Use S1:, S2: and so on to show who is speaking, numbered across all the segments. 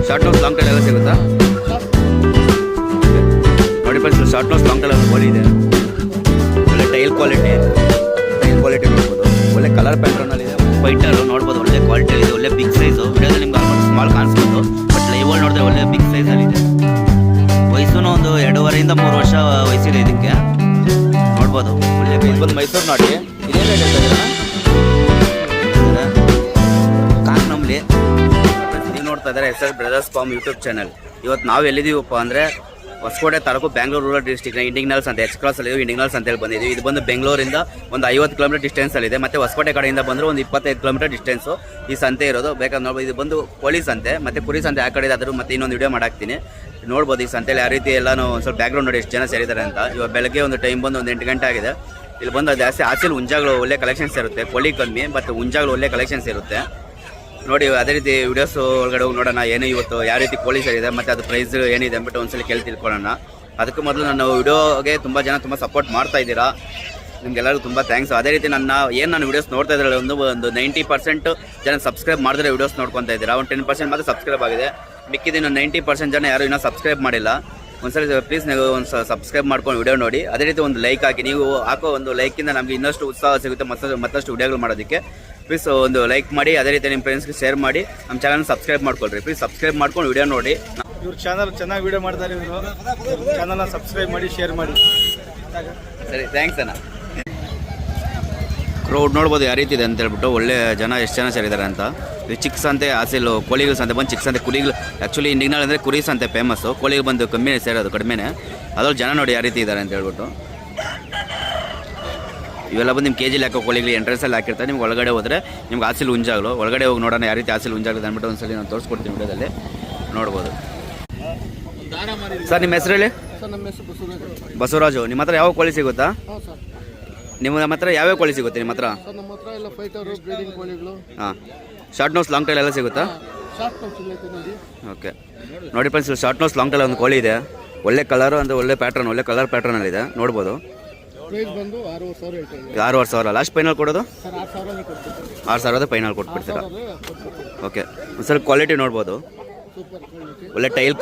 S1: Short nose long tail ಎಲ್ಲ ಸಿಗುತ್ತಾ? ನೋಡಿ friends, short nose long tail ಕೋಳಿ ಇದೆ. ಒಳ್ಳೆ ಟೈಲ್ ಕ್ವಾಲಿಟಿ ನೋಡ್ಬೋದು. ಒಳ್ಳೆ ಕಲರ್ ಪ್ಯಾಟ್ರನಲ್ಲಿ ಇದೆ. ಫೈಟರು ನೋಡ್ಬೋದು, ಒಳ್ಳೆ ಕ್ವಾಲಿಟಿ ಇದೆ. ಒಳ್ಳೆ ಬಿಗ್ ಸೈಜು. ವಿಡಿಯೋದಲ್ಲಿ ನಿಮ್ಗೆ ಆಲ್ಮೋಸ್ಟ್ ಸ್ಮಾಲ್ ಕಾಣಿಸ್ಬೋದು, ಬಟ್ ಲೈವಲ್ಲಿ ನೋಡಿದ್ರೆ ಒಳ್ಳೆ ಬಿಗ್ ಸೈಜಲ್ಲಿದೆ. ವಯಸ್ಸು ಒಂದು 2.5 3 ವರ್ಷ ವಯಸ್ಸಿದೆ ಇದಕ್ಕೆ. ನೋಡ್ಬೋದು ಒಳ್ಳೆ ಇದು ಬಂದು ಮೈಸೂರು ನೋಡಿ. ಇದೇ ರೇಟ್ ಹೇಳ್ತಾ ಕಾಕ್ನಂಬ್ಲಿ. ನೀವು ನೋಡ್ತಾ ಇದ್ದಾರೆ SR brothers form YouTube channel. ಇವತ್ತು ನಾವು ಎಲ್ಲಿದ್ದೀವಪ್ಪ ಅಂದರೆ ಹೊಸಕೋಟೆ ತಾಲೂಕು ಬೆಂಗಳೂರು ರೂರಲ್ ಡಿಸ್ಟ್ರಿಕ್ಟ್ನ ಇಂಡಿಗ್ನಲ್ಸ್ ಅಂತ ಎಕ್ಸ್ಕ್ರಾಸಲ್ಲಿ ಇಂಡಿಗ್ನಲ್ಸ್ ಅಂತೇಳಿ ಬಂದಿದ್ದೀವಿ. ಇದು ಬಂದು ಬೆಂಗಳೂರಿಂದ ಒಂದು 50 ಕಿಲೋಮೀಟರ್ ಡಿಸ್ಟೆನ್ಸಲ್ಲಿದೆ. ಮತ್ತು ಹೊಸಕೋಟೆ ಕಡೆಯಿಂದ ಬಂದರೆ ಒಂದು 25 ಕಿಲೋಮೀಟರ್ ಡಿಸ್ಟೆನ್ಸು ಈ ಸಂತೆ ಇರೋದು. ಬೇಕಾದ್ರೆ ನೋಡ್ಬೋದು, ಇದು ಬಂದು ಕೋಳಿ ಸಂತೆ ಮತ್ತು ಕುರಿ ಸಂತೆ ಆ ಕಡೆ ಆದರೂ ಮತ್ತೆ ಇನ್ನೊಂದು ವಿಡಿಯೋ ಮಾಡಾಕ್ತೀನಿ. ನೋಡ್ಬೋದು ಈ ಸಂತೆಯಲ್ಲಿ ಯಾವ ರೀತಿ ಎಲ್ಲನೂ ಒಂದು ಸ್ವಲ್ಪ ಬ್ಯಾಕ್ಗ್ರೌಂಡ್ ನೋಡಿ ಎಷ್ಟು ಜನ ಸೇರಿದ್ದಾರೆ ಅಂತ. ಇವಾಗ ಬೆಳಗ್ಗೆ ಒಂದು ಟೈಮ್ ಬಂದು ಒಂದು 8 ಗಂಟೆ ಆಗಿದೆ. ಇಲ್ಲಿ ಬಂದು ಜಾಸ್ತಿ ಆಚೆಲಿ ಹುಂಜಾಗಳು ಒಳ್ಳೆ ಕಲೆಕ್ಷನ್ಸ್ ಇರುತ್ತೆ. ಕೋಳಿ ಕಮ್ಮಿ ಮತ್ತು ಹುಂಜಾಗಳು ಒಳ್ಳೆ ಕಲೆಕ್ಷನ್ಸ್ ಇರುತ್ತೆ. ನೋಡಿ ಅದೇ ರೀತಿ ವಿಡಿಯೋಸ್ ಒಳಗಡೆ ಹೋಗಿ ನೋಡೋಣ ಏನು ಇವತ್ತು ಯಾವ ರೀತಿ ಕೋಳಿ ಸೇರಿದೆ ಮತ್ತು ಅದು ಪ್ರೈಸ್ ಏನಿದೆ ಅಂದ್ಬಿಟ್ಟು ಒಂದ್ಸಲ ಕೇಳಿ ತಿಳ್ಕೊಳ್ಳೋಣ. ಅದಕ್ಕೆ ಮೊದಲು ನನ್ನ ವಿಡಿಯೋಗೆ ತುಂಬ ಜನ ತುಂಬ ಸಪೋರ್ಟ್ ಮಾಡ್ತಾ ಇದ್ದೀರಾ, ನಿಮಗೆಲ್ಲರಿಗೂ ತುಂಬ ಥ್ಯಾಂಕ್ಸ್. ಅದೇ ರೀತಿ ನಾನು ವಿಡಿಯೋಸ್ ನೋಡ್ತಾ ಇದ್ದಾರೆ ಒಂದು 90% ಜನ ಸಬ್ಸ್ಕ್ರೈಬ್ ಮಾಡಿದ್ರೆ ವಿಡಿಯೋಸ್ ನೋಡ್ಕೊತಾ ಇದ್ದೀರಾ. ಒಂದು 10% ಮಾತ್ರ ಸಬ್ಸ್ಕ್ರೈಬ್ ಆಗಿದೆ. ಮಿಕ್ಕಿದ 90% ಜನ ಯಾರು ಇನ್ನೂ ಸಬ್ಸ್ಕ್ರೈಬ್ ಮಾಡಿಲ್ಲ. ಒಂದ್ಸಲ ಪ್ಲೀಸ್ ನೀವು ಒಂದು ಸಬ್ಸ್ಕ್ರೈಬ್ ಮಾಡ್ಕೊಂಡು ವಿಡಿಯೋ ನೋಡಿ. ಅದೇ ರೀತಿ ಒಂದು ಲೈಕ್ ಹಾಕಿ. ನೀವು ಹಾಕೋ ಒಂದು ಲೈಕಿಂದ ನಮಗೆ ಇನ್ನಷ್ಟು ಉತ್ಸಾಹ ಸಿಗುತ್ತೆ ಮತ್ತಷ್ಟು ವಿಡಿಯೋಗಳು ಮಾಡೋದಕ್ಕೆ. ಪ್ಲೀಸ್ ಒಂದು ಲೈಕ್ ಮಾಡಿ. ಅದೇ ರೀತಿ ನಿಮ್ಮ ಫ್ರೆಂಡ್ಸ್ಗೆ ಶೇರ್ ಮಾಡಿ. ನಮ್ಮ ಚಾನಲ್ನ ಸಬ್ಸ್ಕ್ರೈಬ್ ಮಾಡ್ಕೊಳ್ರಿ. ಪ್ಲೀಸ್ ಸಬ್ಸ್ಕ್ರೈಬ್ ಮಾಡ್ಕೊಂಡು ವಿಡಿಯೋ ನೋಡಿ.
S2: ಇವ್ರ ಚಾನಲ್ ಚೆನ್ನಾಗಿ ವಿಡಿಯೋ ಮಾಡ್ತಾರೆ. ಇವರು ಚಾನಲ್ನ ಸಬ್ಸ್ಕ್ರೈಬ್ ಮಾಡಿ, ಶೇರ್ ಮಾಡಿ.
S1: ಸರಿ, ಥ್ಯಾಂಕ್ಸ್ ಅಣ್ಣ. ಕ್ರೌಡ್ ನೋಡ್ಬೋದು ಯಾವ ರೀತಿ ಇದೆ ಅಂತ ಹೇಳ್ಬಿಟ್ಟು. ಒಳ್ಳೆ ಜನ ಎಷ್ಟು ಜನ ಸೇರಿದ್ದಾರೆ ಅಂತ. ಇದು ಚಿಕ್ಕ ಸಂತೆ ಆಸೆಲು ಕೋಳಿಗಳು ಸಂತೆ ಬಂದು ಚಿಕ್ಕ ಸಂತೆ. ಕುರಿಗಳು ಆ್ಯಕ್ಚುಲಿ ಇಂಡಿಗ್ನಲ್ ಅಂದರೆ ಕುರಿ ಸಂತೆ ಫೇಮಸ್ಸು. ಕೋಳಿಗಳು ಬಂದು ಕಮ್ಮಿ ಸೇರೋದು, ಕಡಿಮೆನೇ. ಅದ್ರಲ್ಲಿ ಜನ ನೋಡಿ ಯಾವ ರೀತಿ ಇದ್ದಾರೆ ಅಂತ ಹೇಳ್ಬಿಟ್ಟು. ಇವೆಲ್ಲ ಬಂದು ನಿಮ್ಮ KG ಹಾಕೋ ಕೋಳಿಗಳು ಎಂಟ್ರೆನ್ಸಲ್ಲಿ ಹಾಕಿರ್ತಾರೆ. ನಿಮ್ಗೆ ಒಳಗಡೆ ಹೋದರೆ ನಿಮ್ಗೆ ಆಸಿಲ್ ಹುಂಜಾಗಲು ಒಳಗಡೆ ಹೋಗಿ ನೋಡೋಣ ಯಾವ ರೀತಿ ಆಸಿಲ್ ಹುಂಜಾಗಲು ಅಂದ್ಬಿಟ್ಟು ಒಂದ್ಸಲ ನಾನು ತೋರಿಸ್ಕೊಡ್ತೀನಿ ವಿಡಿಯೋದಲ್ಲಿ. ನೋಡ್ಬೋದು. ಸರ್ ನಿಮ್ಮ ಹೆಸರು ಹೇಳಿ. ಬಸವರಾಜು. ನಿಮ್ಮ ಹತ್ರ ಯಾವ ಕೋಳಿ ಸಿಗುತ್ತಾ? ನಿಮ್ಮ ಹತ್ರ ಯಾವ್ಯಾವ ಕೋಳಿ ಸಿಗುತ್ತೆ ನಿಮ್ಮ ಹತ್ರ? ಹಾಂ, ಶಾರ್ಟ್ ನೋಸ್ ಲಾಂಗ್ ಟೈಲ್ ಎಲ್ಲ ಸಿಗುತ್ತಾ? ಓಕೆ. ನೋಡಿ friends, short nose long tail ಒಂದು ಕೋಳಿ ಇದೆ. ಒಳ್ಳೆ ಕಲರು ಅಂದರೆ ಒಳ್ಳೆ ಪ್ಯಾಟ್ರನ್, ಒಳ್ಳೆ ಕಲರ್ ಪ್ಯಾಟ್ರನಲ್ಲಿದೆ. ನೋಡ್ಬೋದು. 6,500 ಲಾಸ್ಟ್ ಫೈನಲ್ ಕೊಡೋದು? 6,000 ಫೈನಲ್ ಕೊಟ್ಬಿಡ್ತೀರಾ? ಓಕೆ. ಒಂದ್ಸಲ ಕ್ವಾಲಿಟಿ ನೋಡ್ಬೋದು. ಒಳ್ಳೆ ಟೈಲ್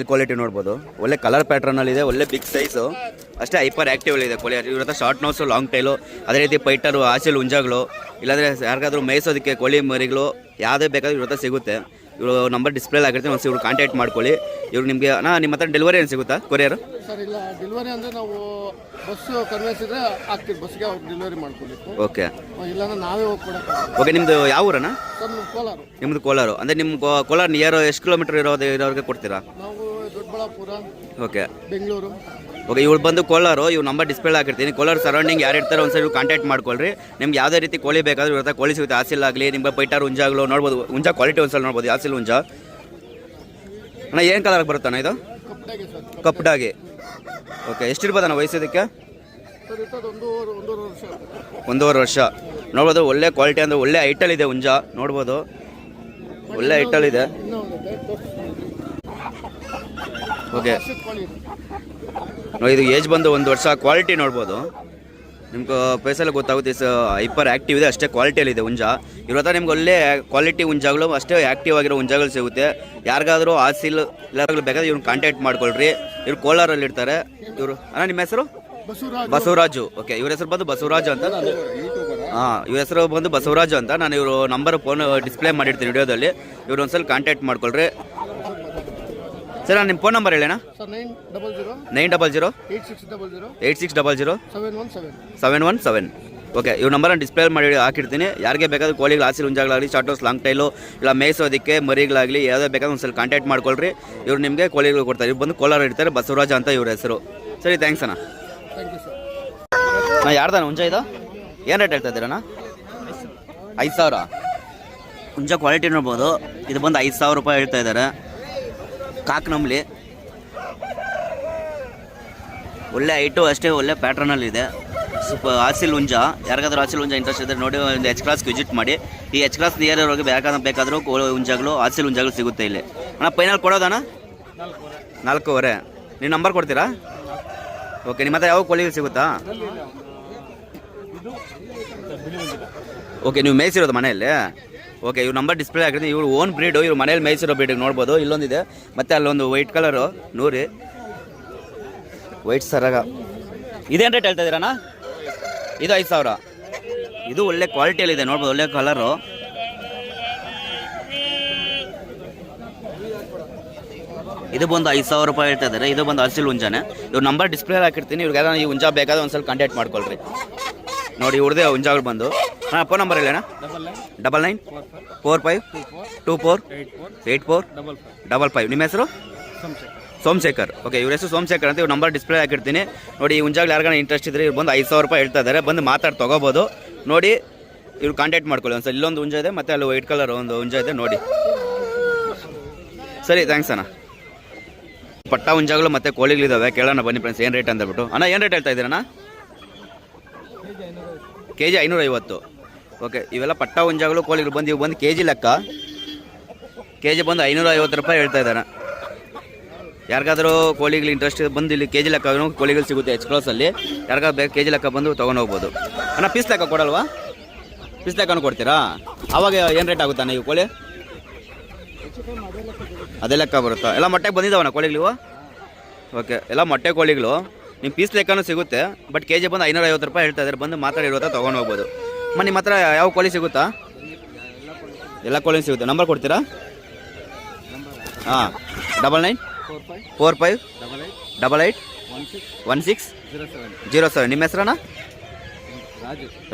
S1: ಕ್ವಾಲಿಟಿ ನೋಡ್ಬೋದು. ಒಳ್ಳೆ ಕಲರ್ ಪ್ಯಾಟ್ರನಲ್ಲಿದೆ. ಒಳ್ಳೆ ಬಿಗ್ ಸೈಜು, ಅಷ್ಟೇ ಹೈಪರ್ ಆ್ಯಕ್ಟಿವಲ್ಲಿದೆ ಕೋಳಿ. ಇವ್ರ ಹತ್ರ ಶಾರ್ಟ್ ನೋಸು, ಲಾಂಗ್ ಟೈಲು, ಅದೇ ರೀತಿ ಪೈಟರು, ಆಸೆಲ್ ಹುಂಜಾಗಳು, ಇಲ್ಲಾಂದರೆ ಯಾರಿಗಾದ್ರೂ ಮೇಯಿಸೋದಕ್ಕೆ ಕೋಳಿ ಮರಿಗಳು ಯಾವುದೇ ಬೇಕಾದ್ರೂ ಇವ್ರ ಹತ್ರ ಸಿಗುತ್ತೆ. ಇವರು ನಂಬರ್ ಡಿಸ್ಪ್ಲೇ ಆಗಿರ್ತೀನಿ, ಒಂದು ಇವ್ರು ಕಾಂಟ್ಯಾಕ್ಟ್ ಮಾಡ್ಕೊಳ್ಳಿ. ಇವ್ರು ನಿಮಗೆ ನಿಮ್ಮ ಹತ್ರ ಡೆಲಿವರಿ ಏನು ಸಿಗುತ್ತಾ? ಕೊರಿಯರ್?
S2: ಸರ್ ಇಲ್ಲ, ಡೆಲಿವರಿ ಅಂದರೆ ನಾವು ಬಸ್ ಕನ್ವೆನ್ಸ್ ಇದ್ರೆ ಆಗ್ತೀವಿ, ಬಸ್ಗೆ ಅವ್ರು ಡೆಲಿವರಿ ಮಾಡ್ಕೊಬೇಕು.
S1: ಓಕೆ.
S2: ಇಲ್ಲಾಂದ್ರೆ ನಾವೇ ಹೋಗ್ಕೊಡಕ್ಕೆ.
S1: ಓಕೆ. ನಿಮ್ಮದು ಯಾವ ಊರಣ್ಣ?
S2: ಸರ್ ನಮ್ಮ ಕೋಲಾರ.
S1: ನಿಮ್ಮದು ಕೋಲಾರ. ಅಂದರೆ ನಿಮ್ಮ ಕೋಲಾರ ನಿಯರ್ ಎಷ್ಟು ಕಿಲೋಮೀಟರ್ ಇರೋರಿಗೆ ಕೊಡ್ತೀರಾ?
S2: ನಾವು ದೊಡ್ಡಬಳ್ಳಾಪುರ,
S1: ಓಕೆ,
S2: ಬೆಂಗಳೂರು.
S1: ಓಕೆ. ಇವ್ರು ಬಂದು ಕೋಲಾರು. ಇವ್ರು ನಂಬರ್ ಡಿಸ್ಪ್ಲೇ ಹಾಕಿರ್ತೀನಿ. ಕೋಲಾರ ಸರೌಂಡಿಂಗ್ ಯಾರು ಇರ್ತಾರೆ ಒಂದ್ಸರಿ ಇವ್ರು ಕಾಂಟ್ಯಾಕ್ಟ್ ಮಾಡ್ಕೊಳ್ರಿ. ನಿಮ್ಗೆ ಯಾವುದೇ ರೀತಿ ಕೋಳಿ ಬೇಕಾದ್ರೂ ಇವ್ರ ಹತ್ರ ಕೋಳಿ ಸಿಗುತ್ತೆ. ಆಸಿಲ್ ಆಗಲಿ, ನಿಮ್ಗೆ ಪೈಟಾರ್ ಹುಂಜಾಗಲು ನೋಡ್ಬೋದು. ಹುಂಜಾ ಕ್ವಾಲಿಟಿ ಒಂದ್ಸಲ ನೋಡ್ಬೋದು. ಆಸಿಲ್ ಹುಂಜಾ ಅಣ್ಣ ಏನು ಕಲರ್ ಬರುತ್ತಣ್ಣ ಇದು? ಕಪ್ಪಡಾಗಿ. ಓಕೆ. ಎಷ್ಟಿರ್ಬೋದಣ್ಣ ವಯಸ್ಸೋದಕ್ಕೆ? 1.5 ವರ್ಷ. ನೋಡ್ಬೋದು. ಒಳ್ಳೆ ಕ್ವಾಲಿಟಿ ಅಂದರೆ ಒಳ್ಳೆ ಹೈಟಲ್ಲಿದೆ ಹುಂಜಾ. ನೋಡ್ಬೋದು, ಒಳ್ಳೆ ಹೈಟಲ್ಲಿದೆ. ಓಕೆ. ಇದು ಏಜ್ ಬಂದು 1 ವರ್ಷ. ಕ್ವಾಲಿಟಿ ನೋಡ್ಬೋದು. ನಿಮ್ಗೆ ಫೇಸಲ್ಲಿ ಗೊತ್ತಾಗುತ್ತೆ. ಹೈಪರ್ ಆ್ಯಕ್ಟಿವ್ ಇದೆ, ಅಷ್ಟೇ ಕ್ವಾಲಿಟಿಯಲ್ಲಿದೆ ಹುಂಜಾ. ಇವ್ರ ಹತ್ರ ನಿಮ್ಗೆ ಒಳ್ಳೆ ಕ್ವಾಲಿಟಿ ಹುಂಜಾಗಳು, ಅಷ್ಟೇ ಆ್ಯಕ್ಟಿವ್ ಆಗಿರೋ ಹುಂಜಾಗಳು ಸಿಗುತ್ತೆ. ಯಾರಿಗಾದರೂ ಆಸಿಲ್ ಎಲ್ಲರಿಗೂ ಬೇಕಾದ್ರೆ ಇವ್ರನ್ನ ಕಾಂಟ್ಯಾಕ್ಟ್ ಮಾಡ್ಕೊಳ್ರಿ. ಇವ್ರು ಕೋಲಾರಲ್ಲಿ ಇರ್ತಾರೆ. ಇವರು ನಿಮ್ಮ ಹೆಸರು? ಬಸವರಾಜು. ಓಕೆ. ಇವ್ರ ಹೆಸರು ಬಂದು ಬಸವರಾಜು ಅಂತ. ಇವ್ರ ಹೆಸರು ಬಂದು ಬಸವರಾಜು ಅಂತ. ನಾನು ಇವರು ನಂಬರ್ ಫೋನ್ ಡಿಸ್ಪ್ಲೇ ಮಾಡಿರ್ತೀನಿ ವಿಡಿಯೋದಲ್ಲಿ. ಇವ್ರು ಒಂದ್ಸಲ ಕಾಂಟ್ಯಾಕ್ಟ್ ಮಾಡ್ಕೊಳ್ರಿ. ಸರ್, ನಾನು ನಿಮ್ಮ ಫೋನ್ ನಂಬರ್ ಹೇಳೋಣ. 900 8600 717. ಓಕೆ. ಇವ್ರ ನಂಬರನ್ನು ಡಿಸ್ಪ್ಲೇ ಮಾಡಿ ಹಾಕಿರ್ತೀನಿ. ಯಾರಿಗೆ ಬೇಕಾದ್ರೂ ಕೋಳಿಗಳು, ಆಸಿಲ್ ಹುಂಜಾಗಳಾಗಲಿ, ಶಾರ್ಟ್ ನೋಸ್ ಲಾಂಗ್ ಟೈಲು, ಇಲ್ಲ ಮೇಯಿಸೋದಕ್ಕೆ ಮರಿಗಳಾಗಲಿ ಯಾವುದೇ ಬೇಕಾದ್ರೂ ಒಂದ್ಸಲ ಕಾಂಟ್ಯಾಕ್ಟ್ ಮಾಡ್ಕೊಳ್ರಿ. ಇವ್ರು ನಿಮಗೆ ಕೋಳಿಗಳು ಕೊಡ್ತಾರೆ. ಇವ್ರು ಬಂದು ಕೋಲಾರ ಇರ್ತಾರೆ. ಬಸವರಾಜ ಅಂತ ಇವ್ರ ಹೆಸರು. ಸರಿ, ಥ್ಯಾಂಕ್ಸ್ ಅಣ್ಣ. ಯಾರ್ದಾನ ಹುಂಜ ಇದು? ಏನು ರೇಟ್ ಹೇಳ್ತಾ ಇದ್ದೀರಣ್ಣ? 5,000. ಹುಂಜ ಕ್ವಾಲಿಟಿ ನೋಡ್ಬೋದು. ಇದು ಬಂದು 5,000 ರೂಪಾಯಿ ಹೇಳ್ತಾ ಇದ್ದಾರೆ. ಕಾಕ್ನಂಬ್ಲಿ. ಒಳ್ಳೆ ಹೈಟು, ಅಷ್ಟೇ ಒಳ್ಳೆ ಪ್ಯಾಟ್ರನಲ್ಲಿದೆ. ಸ್ವಲ್ಪ ಆಸಿಲ್ ಹುಂಜ. ಯಾರಿಗಾದ್ರೂ ಆಸಿಲ್ ಹುಂಜ ಇಂಟ್ರೆಸ್ಟ್ ಇದ್ದರೆ ನೋಡಿ ಒಂದು H ಕ್ರಾಸ್ಗೆ ವಿಸಿಟ್ ಮಾಡಿ. ಈ H ಕ್ರಾಸ್ ನಿಯರ್ ಇರೋರಿಗೆ ಬೇಕಾದರೂ ಹುಂಜಾಗಳು, ಆಸಿಲ್ ಹುಂಜಾಗಳು ಸಿಗುತ್ತೆ ಇಲ್ಲಿ. ಅಣ್ಣ ಫೈನಲ್ ಕೊಡೋದಣ್ಣ? 4,500. ನೀವು ನಂಬರ್ ಕೊಡ್ತೀರಾ? ಓಕೆ. ನಿಮ್ಮ ಹತ್ರ ಯಾವ ಕೋಳಿಗಳು ಸಿಗುತ್ತಾ? ಓಕೆ, ನೀವು ಮೇಯಿಸಿರೋದು ಮನೆಯಲ್ಲಿ? ಓಕೆ, ಇವ್ರ ನಂಬರ್ ಡಿಸ್ಪ್ಲೇ ಆಗಿರ್ತೀನಿ. ಇವ್ರು ಓನ್ ಬ್ರೀಡು, ಇವ್ರು ಮನೇಲಿ ಮೇಯಿಸಿರೋ ಬ್ರೀಡಿಗೆ ನೋಡ್ಬೋದು. ಇಲ್ಲೊಂದಿದೆ, ಮತ್ತು ಅಲ್ಲೊಂದು ವೈಟ್ ಕಲರು ನೂರಿ ವೈಟ್ ಸರಾಗ. ಇದೇನು ರೇಟ್ ಹೇಳ್ತಾ ಇದ್ದೀರಣ್ಣ? ಇದು 5,000. ಇದು ಒಳ್ಳೆ ಕ್ವಾಲಿಟಿಯಲ್ಲಿದೆ ನೋಡ್ಬೋದು, ಒಳ್ಳೆ ಕಲರು. ಇದು ಬಂದು 5,000 ರೂಪಾಯಿ ಹೇಳ್ತಾ ಇದ್ದಾರೆ. ಇದು ಬಂದು ಹಸಿಲ್ ಹುಂಜಾನೆ. ಇವ್ರ ನಂಬರ್ ಡಿಸ್ಪ್ಲೇ ಹಾಕಿರ್ತೀನಿ. ಇವ್ರಿಗೆ ಯಾರು ಈ ಹುಂಜಾ ಬೇಕಾದ್ರೆ ಒಂದ್ಸಲ ಕಾಂಟ್ಯಾಕ್ಟ್ ಮಾಡ್ಕೊಳ್ರಿ. ನೋಡಿ ಇವ್ರದೇ ಹುಂಜಾಗಳು ಬಂದು. ಹಾಂ, ಫೋನ್ ನಂಬರ್ ಹೇಳೋಣ. 9945248485. ನಿಮ್ಮ ಹೆಸರು? ಸೋಮಶೇಖರ್. ಓಕೆ, ಇವ್ರ ಹೆಸರು ಸೋಮಶೇಖರ್ ಅಂತ. ಇವ್ರ ನಂಬರ್ ಡಿಸ್ಪ್ಲೇ ಹಾಕಿರ್ತೀನಿ. ನೋಡಿ ಈ ಹುಂಜಾಗಳು ಯಾರಿಗಾನ ಇಂಟ್ರೆಸ್ಟ್ ಇದ್ರೆ ಇವ್ರು ಬಂದು 5,000 ರೂಪಾಯಿ ಹೇಳ್ತಾ ಇದ್ದಾರೆ. ಬಂದು ಮಾತಾಡಿ ತೊಗೋಬೋದು. ನೋಡಿ ಇವ್ರು ಕಾಂಟ್ಯಾಕ್ಟ್ ಮಾಡ್ಕೊಳ್ಳಿ ಒಂದ್ಸಲ. ಇಲ್ಲೊಂದು ಹುಂಜ ಇದೆ, ಮತ್ತು ಅಲ್ಲಿ ವೈಟ್ ಕಲರ್ ಒಂದು ಹುಂಜ ಇದೆ ನೋಡಿ. ಸರಿ, ಥ್ಯಾಂಕ್ಸ್ ಅಣ್ಣ. ಪಟ್ಟ ಹುಂಜಾಗಳು ಮತ್ತು ಕೋಳಿಗಳಿದ್ದಾವೆ, ಕೇಳೋಣ ಬನ್ನಿ ಫ್ರೆಂಡ್ಸ್ ಏನು ರೇಟ್ ಅಂದ್ಬಿಟ್ಟು. ಅಣ್ಣ ಏನು ರೇಟ್ ಹೇಳ್ತಾ ಇದ್ದೀರಣ್ಣ? K G 550. ಓಕೆ, ಇವೆಲ್ಲ ಪಟ್ಟ ಹುಂಜಾಗಳು ಕೋಳಿಗಳು ಬಂದು ಇವು ಬಂದು ಕೆ ಜಿ ಲೆಕ್ಕ. ಕೆ ಜಿ ಬಂದು 550 ರೂಪಾಯಿ ಹೇಳ್ತಾ ಇದ್ದಾರೆ. ಯಾರಿಗಾದರೂ ಕೋಳಿಗಳು ಇಂಟ್ರೆಸ್ಟ್ ಬಂದು ಇಲ್ಲಿ ಕೆ ಜಿ ಲೆಕ್ಕ ಕೋಳಿಗಳು ಸಿಗುತ್ತೆ ಎಕ್ಸ್ಪ್ರೆಸ್ಸಲ್ಲಿ. ಯಾರಿಗಾದ್ರು ಬೇಕು ಕೆ ಜಿ ಲೆಕ್ಕ ಬಂದು ತೊಗೊಂಡು ಹೋಗ್ಬೋದು. ಅಣ್ಣ ಪೀಸ್ ಲೆಕ್ಕ ಕೊಡಲ್ವಾ? ಪೀಸ್ ಲೆಕ್ಕನೂ ಕೊಡ್ತೀರಾ? ಆವಾಗ ಏನು ರೇಟ್ ಆಗುತ್ತಾ ನೀವು ಕೋಳಿ? ಅದೇ ಲೆಕ್ಕ ಬರುತ್ತಾ? ಎಲ್ಲ ಮೊಟ್ಟೆಗೆ ಬಂದಿದ್ದಾವಣ್ಣ ಕೋಳಿಗಳು? ಓಕೆ, ಎಲ್ಲ ಮೊಟ್ಟೆ ಕೋಳಿಗಳು. ನಿಮ್ಮ ಪೀಸ್ ಲೆಕ್ಕನೂ ಸಿಗುತ್ತೆ. ಬಟ್ ಕೆ ಜಿ ಬಂದು 550 ರೂಪಾಯಿ ಹೇಳ್ತಾ ಇದ್ದಾರೆ. ಬಂದು ಮಾತಾಡಿರುತ್ತಾ ತೊಗೊಂಡು ಹೋಗ್ಬೋದು. ನಿಮ್ಮ ಹತ್ರ ಯಾವ ಕೋಳಿ ಸಿಗುತ್ತಾ? ಎಲ್ಲ ಕೋಳಿ ಸಿಗುತ್ತೆ. ನಂಬರ್ ಕೊಡ್ತೀರಾ? ಹಾಂ, 9945881607. ನಿಮ್ಮ ಹೆಸರಣ್ಣ?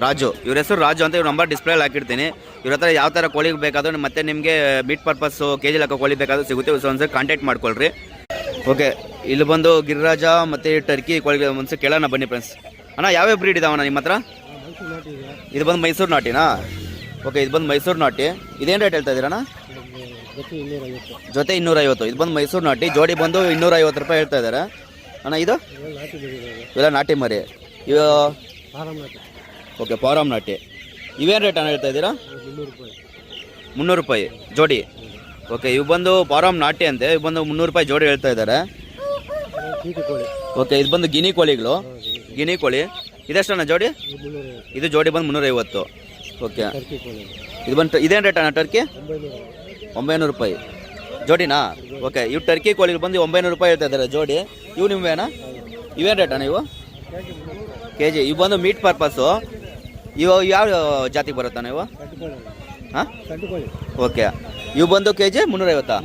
S1: ರಾಜು. ಇವ್ರ ಹೆಸರು ರಾಜು ಅಂತ. ಇವ್ರ ನಂಬರ್ ಡಿಸ್ಪ್ಲೇಲಿ ಹಾಕಿರ್ತೀನಿ. ಇವ್ರ ಹತ್ರ ಯಾವ ಥರ ಕೋಳಿಗೆ ಬೇಕಾದರೂ ಮತ್ತೆ ನಿಮಗೆ ಮೀಟ್ ಪರ್ಪಸ್ಸು ಕೆ ಜಿ ಲೆಕ್ಕ ಕೋಳಿ ಬೇಕಾದರೂ ಸಿಗುತ್ತೆ. ಒಂದ್ಸರಿ ಕಾಂಟ್ಯಾಕ್ಟ್ ಮಾಡ್ಕೊಳ್ರಿ. ಓಕೆ, ಇಲ್ಲಿ ಬಂದು ಗಿರಿರಾಜ ಮತ್ತು ಟರ್ಕಿ ಕೋಳಿಗೆ ಒಂದ್ಸರಿ ಕೇಳೋಣ ಬನ್ನಿ ಫ್ರೆಂಡ್ಸ್. ಅಣ್ಣ ಯಾವ್ಯಾವ ಬ್ರೀಡ್ ಇದಾವಣ್ಣ ನಿಮ್ಮ ಹತ್ರ? ಇದು ಬಂದು ಮೈಸೂರು ನಾಟಿನಾ? ಓಕೆ, ಇದು ಬಂದು ಮೈಸೂರು ನಾಟಿ. ಇದೇನು ರೇಟ್ ಹೇಳ್ತಾ ಇದ್ದೀರಣ್ಣ? ಜೊತೆ 250. ಇದು ಬಂದು ಮೈಸೂರು ನಾಟಿ. ಜೋಡಿ ಬಂದು 250 ರೂಪಾಯಿ ಹೇಳ್ತಾ ಇದ್ದಾರೆ. ಅಣ್ಣ ಇದು ಇವೆಲ್ಲ ನಾಟಿ ಮರಿ. ಇವು ಓಕೆ, ಫಾರಂ ನಾಟಿ. ಇವೇನು ರೇಟ್ ಅಣ್ಣ ಹೇಳ್ತಾ ಇದ್ದೀರಾ? 300 ರೂಪಾಯಿ ಜೋಡಿ. ಓಕೆ, ಇವು ಬಂದು ಫಾರಂ ನಾಟಿ ಅಂತೆ. ಇವು ಬಂದು 300 ರೂಪಾಯಿ ಜೋಡಿ ಹೇಳ್ತಾ ಇದ್ದಾರೆ. ಓಕೆ, ಇದು ಬಂದು ಗಿನಿ ಕೋಳಿಗಳು. ಗಿನಿ ಕೋಳಿ ಇದೆಷ್ಟಣ್ಣ ಜೋಡಿ? ಇದು ಜೋಡಿ ಬಂದು 350. ಓಕೆ, ಇದು ಬಂದು ಇದೇನು ರೇಟ್ ಅಣ್ಣ ಟರ್ಕಿ? 900 ರೂಪಾಯಿ ಜೋಡಿನಾ? ಓಕೆ, ಇವು ಟರ್ಕಿ ಕೋಳಿಗಳು ಬಂದು 900 ರೂಪಾಯಿ ಹೇಳ್ತಾ ಇದ್ದಾರೆ ಜೋಡಿ. ಇವು ನಿಮ್ವೇನಾ? ಇವೇನು ರೇಟ್ ಅಣ್ಣ ಇವು? K G. ಇವು ಬಂದು ಮೀಟ್ ಪರ್ಪಸ್ಸು. ಇವು ಯಾವ ಜಾತಿಗೆ ಬರುತ್ತಾನೆ ಇವು? ಹಾಂ, ಓಕೆ. ಇವು ಬಂದು ಕೆ ಜಿ 350.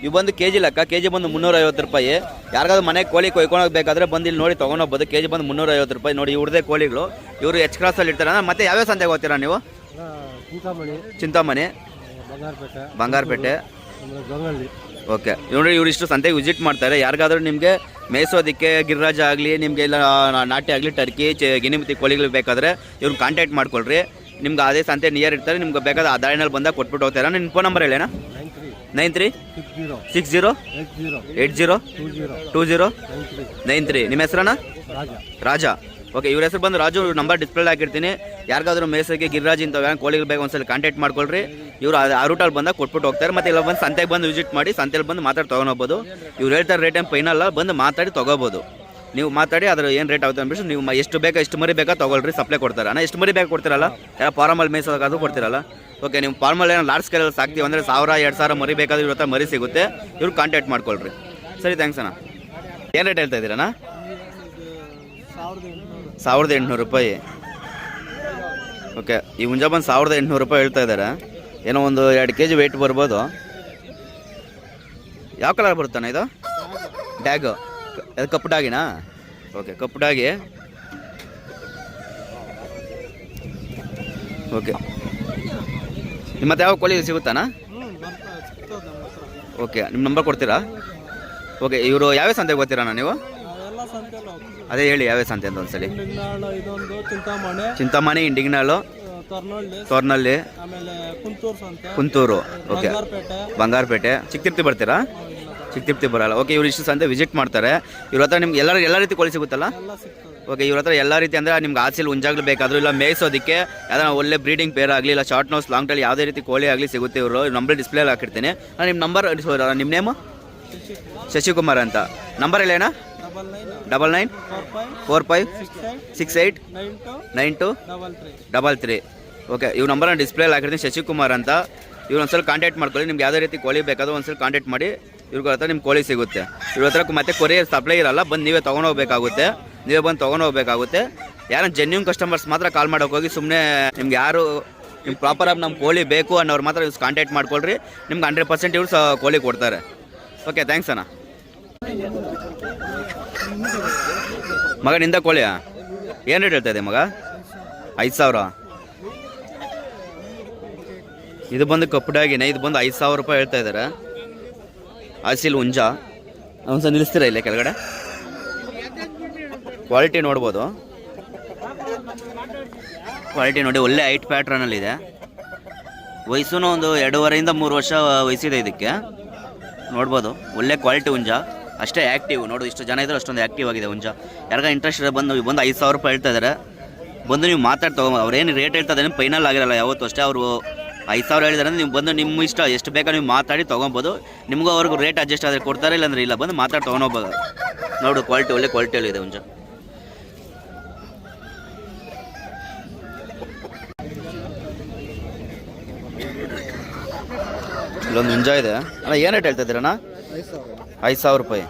S1: ಇವು ಬಂದು ಕೆ ಜಿ ಲೆಕ್ಕ. ಕೆ ಜಿ ಬಂದು 350 ರೂಪಾಯಿ. ಯಾರಿಗಾದ್ರು ಮನೆಗೆ ಕೋಳಿ ಕೊಯ್ಕೊಳೋಗ್ಬೇಕಾದ್ರೆ ಬಂದು ಇಲ್ಲಿ ನೋಡಿ ತೊಗೊಂಡೋಗ್ಬೋದು. ಕೆ ಜಿ ಬಂದು 350 ರೂಪಾಯಿ. ನೋಡಿ ಇವ್ರದೇ ಕೋಳಿಗಳು. ಇವರು ಎಚ್ ಕ್ರಾಸಲ್ಲಿ ಇರ್ತಾರೆ. ಮತ್ತೆ ಯಾವ್ಯಾವ ಸಂತೆಗೆ ಹೋಗ್ತೀರಾ ನೀವು? ಚಿಂತಾಮಣಿ, ಬಂಗಾರಪೇಟೆ. ಓಕೆ, ನೋಡಿ ಇವ್ರು ಇಷ್ಟು ಸಂತೆಗೆ ವಿಸಿಟ್ ಮಾಡ್ತಾರೆ. ಯಾರಿಗಾದ್ರೂ ನಿಮಗೆ ಮೇಯಿಸೋದಕ್ಕೆ ಗಿರಿರಾಜ ಆಗಲಿ, ನಿಮಗೆ ಇಲ್ಲ ನಾಟಿ ಆಗಲಿ, ಟರ್ಕಿ ಗಿನಿಮತಿ ಕೋಳಿಗಳು ಬೇಕಾದರೆ ಇವ್ರನ್ನ ಕಾಂಟ್ಯಾಕ್ಟ್ ಮಾಡ್ಕೊಳ್ರಿ. ನಿಮ್ಗೆ ಅದೇ ಸಂತೆ ನಿಯರ್ ಇರ್ತಾರೆ. ನಿಮ್ಗೆ ಬೇಕಾದ ಆ ದಾರಿನಲ್ಲಿ ಬಂದಾಗ ಕೊಟ್ಬಿಟ್ಟು ಹೋಗ್ತಾರೆ. ನಿಮ್ಮ ಫೋನ್ ನಂಬರ್ ಹೇಳೋಣ. 9360802093. ನಿಮ್ಮ ಹೆಸರಣ್ಣ? ರಾಜ. ಓಕೆ, ಇವ್ರ ಹೆಸರು ಬಂದು ರಾಜು. ನಂಬರ್ ಡಿಸ್ಪ್ಲೇ ಹಾಕಿರ್ತೀನಿ. ಯಾರಿಗಾದ್ರೂ ಮೇಸಕ್ಕೆ ಗಿರಿರಾಜ್ ಇಂಥವು ಕೋಳಿಗಳು ಬೇಕು ಒಂದ್ಸಲ ಕಾಂಟ್ಯಾಕ್ಟ್ ಮಾಡ್ಕೊಳ್ರಿ. ಇವ್ರು ಆ ರೂಟಲ್ಲಿ ಬಂದಾಗ ಕೊಟ್ಬಿಟ್ಟು ಹೋಗ್ತಾರೆ. ಮತ್ತು ಇಲ್ಲ ಬಂದು ಸಂತೆಗೆ ಬಂದು ವಿಸಿಟ್ ಮಾಡಿ ಸಂತೆಲಿ ಬಂದು ಮಾತಾಡಿ ತೊಗೊಂಡೋಗ್ಬೋದು. ಇವ್ರು ಹೇಳ್ತಾರೆ ರೇಟ್ ಏನು ಫೈನಲ್ಲ, ಬಂದು ಮಾತಾಡಿ ತೊಗೋಬೋದು. ನೀವು ಮಾತಾಡಿ ಅದ್ರ ಏನು ರೇಟ್ ಆಗುತ್ತೆ ಅಂದ್ಬಿಟ್ಟು ನೀವು ಎಷ್ಟು ಬೇಕಾ ಎಷ್ಟು ಮರಿ ಬೇಕಾ ತೊಗೊಳ್ರಿ. ಸಪ್ಲೈ ಕೊಡ್ತಾರೆ. ಅಣ್ಣ ಎಷ್ಟು ಮರಿ ಬೇಕಾ ಕೊಡ್ತೀರಲ್ಲ? ಯಾವ ಫಾರ್ಮಲ್ಲಿ ಮೇಯಿಸೋದಾದ್ರೂ ಕೊಡ್ತೀರಲ್ಲ? ಓಕೆ, ನೀವು ಫಾರ್ಮಲ್ಲಿ ಏನೋ ಲಾರ್ಜ್ ಸ್ಕೇಲಲ್ಲಿ ಸಾಕ್ತೀವಿ ಅಂದರೆ 1000-2000 ಮರಿ ಬೇಕಾದ್ರೆ ಇವ್ರ ಹತ್ರ ಮರಿ ಸಿಗುತ್ತೆ. ಇವ್ರು ಕಾಂಟ್ಯಾಕ್ಟ್ ಮಾಡ್ಕೊಳ್ರಿ. ಸರಿ, ಥ್ಯಾಂಕ್ಸ್ ಅಣ್ಣ. ಏನು ರೇಟ್ ಹೇಳ್ತಾ ಇದ್ದೀರಣ್ಣ? 1800 ರೂಪಾಯಿ. ಓಕೆ, ಈ ಹುಂಜ ಬಂದು 1800 ರೂಪಾಯಿ ಹೇಳ್ತಾ ಇದ್ದಾರೆ. ಏನೋ ಒಂದು 2 kg ವೆಯ್ಟ್ ಬರ್ಬೋದು. ಯಾವ ಕಲರ್ ಬರುತ್ತಾನೆ ಇದು? ಡ್ಯಾಗು. ಅದು ಕಪ್ಪು ಡಾಗಿನಾ? ಓಕೆ, ಕಪ್ಪು ಡಾಗಿ. ಓಕೆ, ಮತ್ತೆ ಯಾವ ಕೋಳಿ ಸಿಗುತ್ತಾನಾ? ಓಕೆ, ನಿಮ್ಮ ನಂಬರ್ ಕೊಡ್ತೀರಾ? ಓಕೆ, ಇವರು ಯಾವ್ಯಾವ ಸಂತೆಗೆ ಬರ್ತೀರಣ್ಣ ನೀವು? ಅದೇ ಹೇಳಿ ಯಾವ್ಯಾವ ಸಂತೆ ಅಂತ ಒಂದ್ಸಲಿ. ಚಿಂತಾಮಣಿ, ಇಂಡಿಗ್ನಾಳು, ತೋರ್ನಳ್ಳಿ, ಕುಂತೂರು. ಓಕೆ, ಬಂಗಾರಪೇಟೆ. ಚಿಕ್ಕತಿರ್ತಿ ಬರ್ತೀರಾ? ಚಿಕ್ಕತಿರ್ತಿ ಬರಲ್ಲ. ಓಕೆ, ಇವ್ರು ಇಷ್ಟು ಸಂತೆ ವಿಸಿಟ್ ಮಾಡ್ತಾರೆ. ಇವ್ರ ಹತ್ರ ನಿಮ್ಗೆ ಎಲ್ಲ ರೀತಿ ಕೋಳಿ ಸಿಗುತ್ತಲ್ಲ? ಓಕೆ, ಇವ್ರ ಹತ್ರ ಎಲ್ಲ ರೀತಿ ಅಂದರೆ ನಿಮ್ಗೆ ಆಚೆಲಿ ಹುಂಜಾಗ್ಲು ಬೇಕಾದರೂ ಇಲ್ಲ ಮೇಯಿಸೋದಕ್ಕೆ ಯಾವ್ದಾರ ಒಳ್ಳೆ ಬ್ರೀಡಿಂಗ್ ಪೇರ್ ಆಗಲಿ, ಇಲ್ಲ ಶಾರ್ಟ್ ನೋಸ್ ಲಾಂಗ್ ಟೈಲ್ ಯಾವುದೇ ರೀತಿ ಕೋಳಿ ಆಗಲಿ ಸಿಗುತ್ತೆ. ಇವರು ನಂಬರ್ ಡಿಸ್ಪ್ಲೇಲಿ ಹಾಕಿರ್ತೀನಿ. ನಾನು ನಿಮ್ಮ ನಂಬರ್ ನಿಮ್ಮ ನೇಮು? ಶಶಿಕುಮಾರ್ ಅಂತ. ನಂಬರ್ ಹೇಳೋಣ. 9945689233. ಓಕೆ ಇವ್ರ ನಂಬರ್ನ ಡಿಸ್ಪ್ಲೇಲಿ ಹಾಕಿರ್ತೀನಿ, ಶಶಿಕುಮಾರ್ ಅಂತ. ಇವ್ರು ಒಂದ್ಸಲ ಕಾಂಟ್ಯಾಕ್ಟ್ ಮಾಡ್ಕೊಳ್ಳಿ. ನಿಮ್ಗೆ ಯಾವುದೇ ರೀತಿ ಕೋಳಿ ಬೇಕಾದರೂ ಒಂದ್ಸಲ ಕಾಂಟ್ಯಾಕ್ಟ್ ಮಾಡಿ, ಇವ್ರ ಹತ್ರ ನಿಮ್ಮ ಕೋಳಿ ಸಿಗುತ್ತೆ. ಇವ್ರ ಹತ್ರ ಮತ್ತೆ ಕೊರಿಯರ್ ಸಪ್ಲೈ ಇರಲ್ಲ, ಬಂದು ನೀವೇ ತೊಗೊಂಡೋಗ್ಬೇಕಾಗುತ್ತೆ. ನೀವೇ ಬಂದು ತೊಗೊಂಡೋಗ್ಬೇಕಾಗುತ್ತೆ. ಯಾರು ಜೆನ್ಯೂನ್ ಕಸ್ಟಮರ್ಸ್ ಮಾತ್ರ ಕಾಲ್ ಮಾಡೋಕೆ ಹೋಗಿ ಸುಮ್ಮನೆ ನಿಮ್ಗೆ ಯಾರು ನಿಮ್ಗೆ ಪ್ರಾಪರಾಗಿ ನಮ್ಮ ಕೋಳಿ ಬೇಕು ಅನ್ನೋರು ಮಾತ್ರ ಇವ್ರು ಕಾಂಟ್ಯಾಕ್ಟ್ ಮಾಡ್ಕೊಳ್ರಿ. ನಿಮ್ಗೆ 100% ಇವ್ರು ಕೋಳಿ ಕೊಡ್ತಾರೆ. ಓಕೆ, ಥ್ಯಾಂಕ್ಸ್ ಅಣ್ಣ. ಮಗ ನಿಂದ ಕೋಳಿಯಾ? ಏನು ರೇಟ್ ಹೇಳ್ತಾ ಇದೆ ಮಗ? 5,000. ಇದು ಬಂದು ಕಪ್ಪಡಾಗಿನೇ, ಇದು ಬಂದು 5,000 ರೂಪಾಯಿ ಹೇಳ್ತಾ ಇದ್ದಾರೆ. ಆಸಿಲ್ ಹುಂಜ ಒಂದ್ಸಲ ನಿಲ್ಲಿಸ್ತೀರಾ ಇಲ್ಲೇ ಕೆಳಗಡೆ? ಕ್ವಾಲಿಟಿ ನೋಡ್ಬೋದು, ಕ್ವಾಲಿಟಿ ನೋಡಿ, ಒಳ್ಳೆ ಹೈಟ್ ಪ್ಯಾಟ್ರನಲ್ಲಿದೆ. ವಯಸ್ಸು ಒಂದು 2.5 3 ವರ್ಷ ವಯಸ್ಸಿದೆ ಇದಕ್ಕೆ. ನೋಡ್ಬೋದು, ಒಳ್ಳೆ ಕ್ವಾಲಿಟಿ ಹುಂಜ, ಅಷ್ಟೇ ಆ್ಯಕ್ಟಿವ್. ನೋಡು, ಇಷ್ಟು ಜನ ಇದ್ದರೂ ಅಷ್ಟೊಂದು ಆ್ಯಕ್ಟಿವ್ ಆಗಿದೆ ಹುಂಜ. ಯಾರಿಗ ಇಂಟ್ರೆಸ್ಟ್ ಇದೆ ಬಂದು 5,000 ರೂಪಾಯಿ ಹೇಳ್ತಾ ಇದ್ದಾರೆ. ಬಂದು ನೀವು ಮಾತಾಡ್ತೊ, ಅವ್ರೇನು ರೇಟ್ ಹೇಳ್ತಾ ಇದ್ದಾರೆ ಫೈನಲ್ ಆಗಿರಲ್ಲ ಯಾವತ್ತು ಅಷ್ಟೇ. ಅವರು 5,000 ಹೇಳಿದಾರೆ ಅಂದ್ರೆ ನೀವು ಬಂದು ನಿಮ್ಮ ಇಷ್ಟ ಎಷ್ಟು ಬೇಕಾ ನೀವು ಮಾತಾಡಿ ತೊಗೊಬೋದು. ನಿಮಗೂ ಅವ್ರಿಗೂ ರೇಟ್ ಅಡ್ಜಸ್ಟ್ ಆದರೆ ಕೊಡ್ತಾರೆ, ಇಲ್ಲಾಂದ್ರೆ ಇಲ್ಲ. ಬಂದು ಮಾತಾಡಿ ತೊಗೊಂಡೋಗ್ಬೋದು. ನೋಡು, ಕ್ವಾಲಿಟಿ ಒಳ್ಳೆ ಕ್ವಾಲಿಟಿಯಲ್ಲಿ ಇದೆ ಹುಂಜ. ಇಲ್ಲೊಂದು ಹುಂಜ ಇದೆ ಅಣ್ಣ. ಏನು ರೇಟ್ ಹೇಳ್ತಾ ಇದ್ದೀರಣ್ಣ? 5,000 ರೂಪಾಯಿ.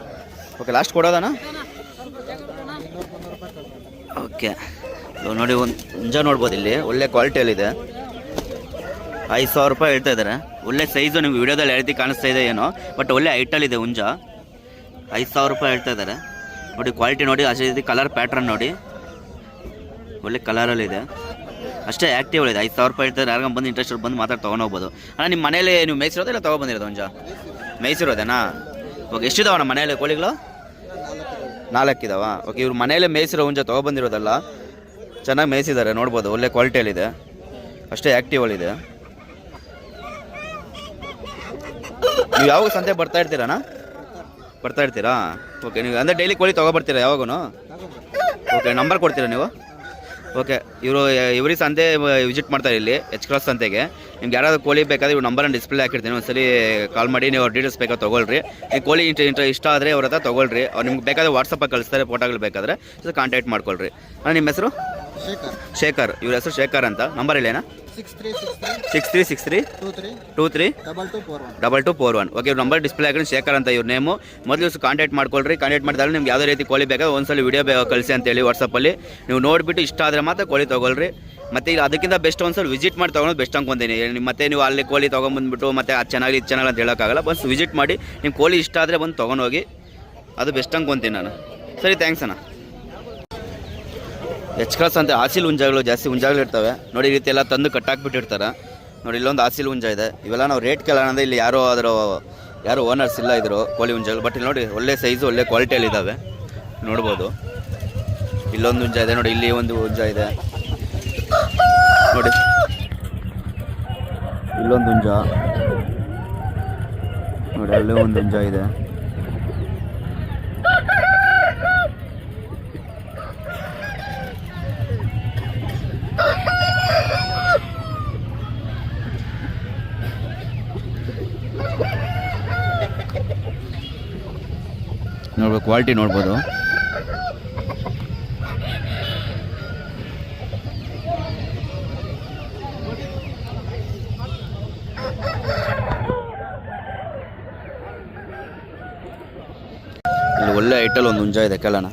S1: Okay, last ಕೊಡೋದಣ್ಣ? ಓಕೆ, ನೋಡಿ ಒಂದು ಹುಂಜ ನೋಡ್ಬೋದು, ಇಲ್ಲಿ ಒಳ್ಳೆ ಕ್ವಾಲಿಟಿಯಲ್ಲಿದೆ. 5,000 ರೂಪಾಯಿ ಹೇಳ್ತಾ ಇದ್ದಾರೆ. ಒಳ್ಳೆ ಸೈಜು, ನಿಮ್ಗೆ ವಿಡಿಯೋದಲ್ಲಿ ಹೇಳ್ತಿ ಕಾಣಿಸ್ತಾ ಇದೆ ಏನೋ, ಬಟ್ ಒಳ್ಳೆ ಹೈಟಲ್ಲಿದೆ ಹುಂಜ. 5,000 ರೂಪಾಯಿ ಹೇಳ್ತಾ ಇದ್ದಾರೆ. ನೋಡಿ ಕ್ವಾಲಿಟಿ ನೋಡಿ, ಅಷ್ಟೇ ರೀತಿ ಕಲರ್ ಪ್ಯಾಟ್ರನ್ ನೋಡಿ, ಒಳ್ಳೆ ಕಲರಲ್ಲಿದೆ, ಅಷ್ಟೇ ಆ್ಯಕ್ಟಿವ್ ಇದೆ. 5,000 ರೂಪಾಯಿ ಹೇಳ್ತಾರೆ. ಯಾರಿಗ ಬಂದು ಇಂಟ್ರೆಸ್ಟ್ ಬಂದು ಮಾತಾಡಿ ತೊಗೊಂಡೋಗ್ಬೋದು. ಅಣ್ಣ ನಿಮ್ಮ ಮನೇಲಿ ನೀವು ಮೇಯಿಸಿರೋದು ಇಲ್ಲ ತೊಗೊಬಂದಿರೋದು ಹುಂಜ? ಮೇಯಿಸಿರೋದೇನಾ? ಓಕೆ, ಎಷ್ಟಿದಾವಣ್ಣ ಮನೇಲಿ ಕೋಳಿಗಳು? 4 ಇದಾವ. ಓಕೆ, ಇವ್ರು ಮನೇಲೆ ಮೇಯಿಸಿರೋ ಹುಂಜ ತೊಗೊಬಂದಿರೋದಲ್ಲ, ಚೆನ್ನಾಗಿ ಮೇಯಿಸಿದ್ದಾರೆ. ನೋಡ್ಬೋದು, ಒಳ್ಳೆ ಕ್ವಾಲಿಟಿಯಲ್ಲಿದೆ, ಅಷ್ಟೇ ಆ್ಯಕ್ಟಿವಲ್ಲಿದೆ. ನೀವು ಯಾವಾಗ ಸಂತೆ ಬರ್ತಾ ಇರ್ತೀರಣ್ಣ? ಬರ್ತಾ ಇರ್ತೀರಾ? ಓಕೆ, ನೀವು ಅಂದರೆ ಡೈಲಿ ಕೋಳಿ ತೊಗೊಬರ್ತೀರಾ ಯಾವಾಗೂ? ಓಕೆ, ನಂಬರ್ ಕೊಡ್ತೀರಾ ನೀವು? ಓಕೆ, ಇವ್ರಿಗೆ ಸಂತೆ ವಿಸಿಟ್ ಮಾಡ್ತಾರೆ ಇಲ್ಲಿ ಎಚ್ ಕ್ರಾಸ್ ಸಂತೆಗೆ. ನಿಮ್ಗೆ ಯಾರಾದರೂ ಕೋಳಿ ಬೇಕಾದರೆ ಇವ್ರು ನಂಬರನ್ನು ಡಿಸ್ಪ್ಲೇ ಹಾಕಿರ್ತೀನಿ, ಒಂದ್ಸಲಿ ಕಾಲ್ ಮಾಡಿ ನೀವು ಅವ್ರ ಡೀಟೇಲ್ಸ್ ಬೇಕಾದ್ರೆ ತೊಗೊಳ್ರಿ. ನೀವು ಕೋಳಿ ಇಷ್ಟ ಆದರೆ ಅವ್ರ ಹತ್ರ ತೊಗೊಳ್ರಿ. ಅವ್ರು ನಿಮ್ಗೆ ಬೇಕಾದರೆ ವಾಟ್ಸಪ್ಪಾಗಿ ಕಳಿಸ್ತಾರೆ, ಫೋಟೋಗಳು ಬೇಕಾದರೆ ಕಾಂಟ್ಯಾಕ್ಟ್ ಮಾಡ್ಕೊಳ್ರಿ. ನಿಮ್ಮ ಹೆಸರು? ಶೇಖರ್. ಇವ್ರ ಹೆಸರು ಶೇಖರ್ ಅಂತ. ನಂಬರ್ ಇಲ್ಲೇನಾ? 6363 23 2241. ಓಕೆ, ಇವ್ರ ನಂಬರ್ ಡಿಸ್ಪ್ಲೇ ಹಾಕಿ, ಶೇಖರ್ ಅಂತ ಇವ್ರ ನೇಮು. ಮೊದಲು ಕಾಂಟ್ಯಾಕ್ಟ್ ಮಾಡ್ಕೊಳ್ರಿ. ಕಾಂಟ್ಯಾಕ್ಟ್ ಮಾಡಿದಾಗ ನಿಮ್ಗೆ ಯಾವುದೇ ರೀತಿ ಕೋಳಿ ಬೇಕಾದ್ರೆ ಒಂದ್ಸಲ ವಿಡಿಯೋ ಕಳಿಸಿ ಅಂತೇಳಿ ವಾಟ್ಸಪ್ಪಲ್ಲಿ ನೀವು ನೋಡಿಬಿಟ್ಟು ಇಷ್ಟ ಆದರೆ ಮಾತ್ರ ಕೋಳಿ ತೊಗೊಳ್ರಿ. ಮತ್ತು ಇಲ್ಲಿ ಅದಕ್ಕಿಂತ ಬೆಸ್ಟ್ ಒಂದ್ಸಲ ವಿಸಿಟ್ ಮಾಡಿ ತೊಗೊಳೋದು ಬೆಸ್ಟ್ ಅನ್ಕೊಂತೀನಿ. ಮತ್ತೆ ನೀವು ಅಲ್ಲಿ ಕೋಳಿ ತೊಗೊಂಬಂದ್ಬಿಟ್ಟು ಮತ್ತೆ ಅದು ಚೆನ್ನಾಗಿ ಇದು ಚೆನ್ನಾಗಿ ಅಂತ ಹೇಳೋಕ್ಕಾಗಲ್ಲ. ಬಂದು ವಿಸಿಟ್ ಮಾಡಿ, ನಿಮ್ಮ ಕೋಳಿ ಇಷ್ಟ ಆದರೆ ಬಂದು ತೊಗೊಂಡೋಗಿ, ಅದು ಬೆಸ್ಟ್ ಅನ್ಕೊತೀನಿ ನಾನು. ಸರಿ, ಥ್ಯಾಂಕ್ಸ್ ಅಣ್ಣ. ಎಚ್ ಕ್ರಾಸ್ ಅಂತ ಆಸಿಲ್ ಹುಂಜಗಳು ಜಾಸ್ತಿ ಹುಂಜಗಳು ಇರ್ತವೆ ನೋಡಿ. ಈ ರೀತಿ ಎಲ್ಲ ತಂದು ಕಟ್ಟಾಕ್ಬಿಟ್ಟಿರ್ತಾರೆ ನೋಡಿ. ಇಲ್ಲೊಂದು ಆಸಿಲ್ ಹುಂಜ ಇದೆ. ಇವೆಲ್ಲ ನಾವು ರೇಟ್ ಕೇಳೋಣ ಅಂದರೆ ಇಲ್ಲಿ ಯಾರು ಓನರ್ಸ್ ಇಲ್ಲ ಇದ್ರು ಕೋಳಿ ಹುಂಜಗಳು. ಬಟ್ ಇಲ್ಲಿ ನೋಡಿ, ಒಳ್ಳೆ ಸೈಜು ಒಳ್ಳೆ ಕ್ವಾಲಿಟಿಯಲ್ಲಿ ಇದ್ದಾವೆ, ನೋಡ್ಬೋದು. ಇಲ್ಲೊಂದು ಹುಂಜ ಇದೆ ನೋಡಿ, ಇಲ್ಲಿ ಒಂದು ಹುಂಜ ಇದೆ ನೋಡಿ, ಇಲ್ಲೊಂದು ಹುಂಜ ನೋಡಿ, ಅಲ್ಲೇ ಒಂದು ಹುಂಜ ಇದೆ. ನೋಡ್ಬೇಕು, ಕ್ವಾಲಿಟಿ ನೋಡ್ಬೋದು. ಇಲ್ಲಿ ಒಳ್ಳೆ ಐಟಲ್ ಒಂದು ಹುಂಜ ಇದೆ, ಕೇಳೋಣ.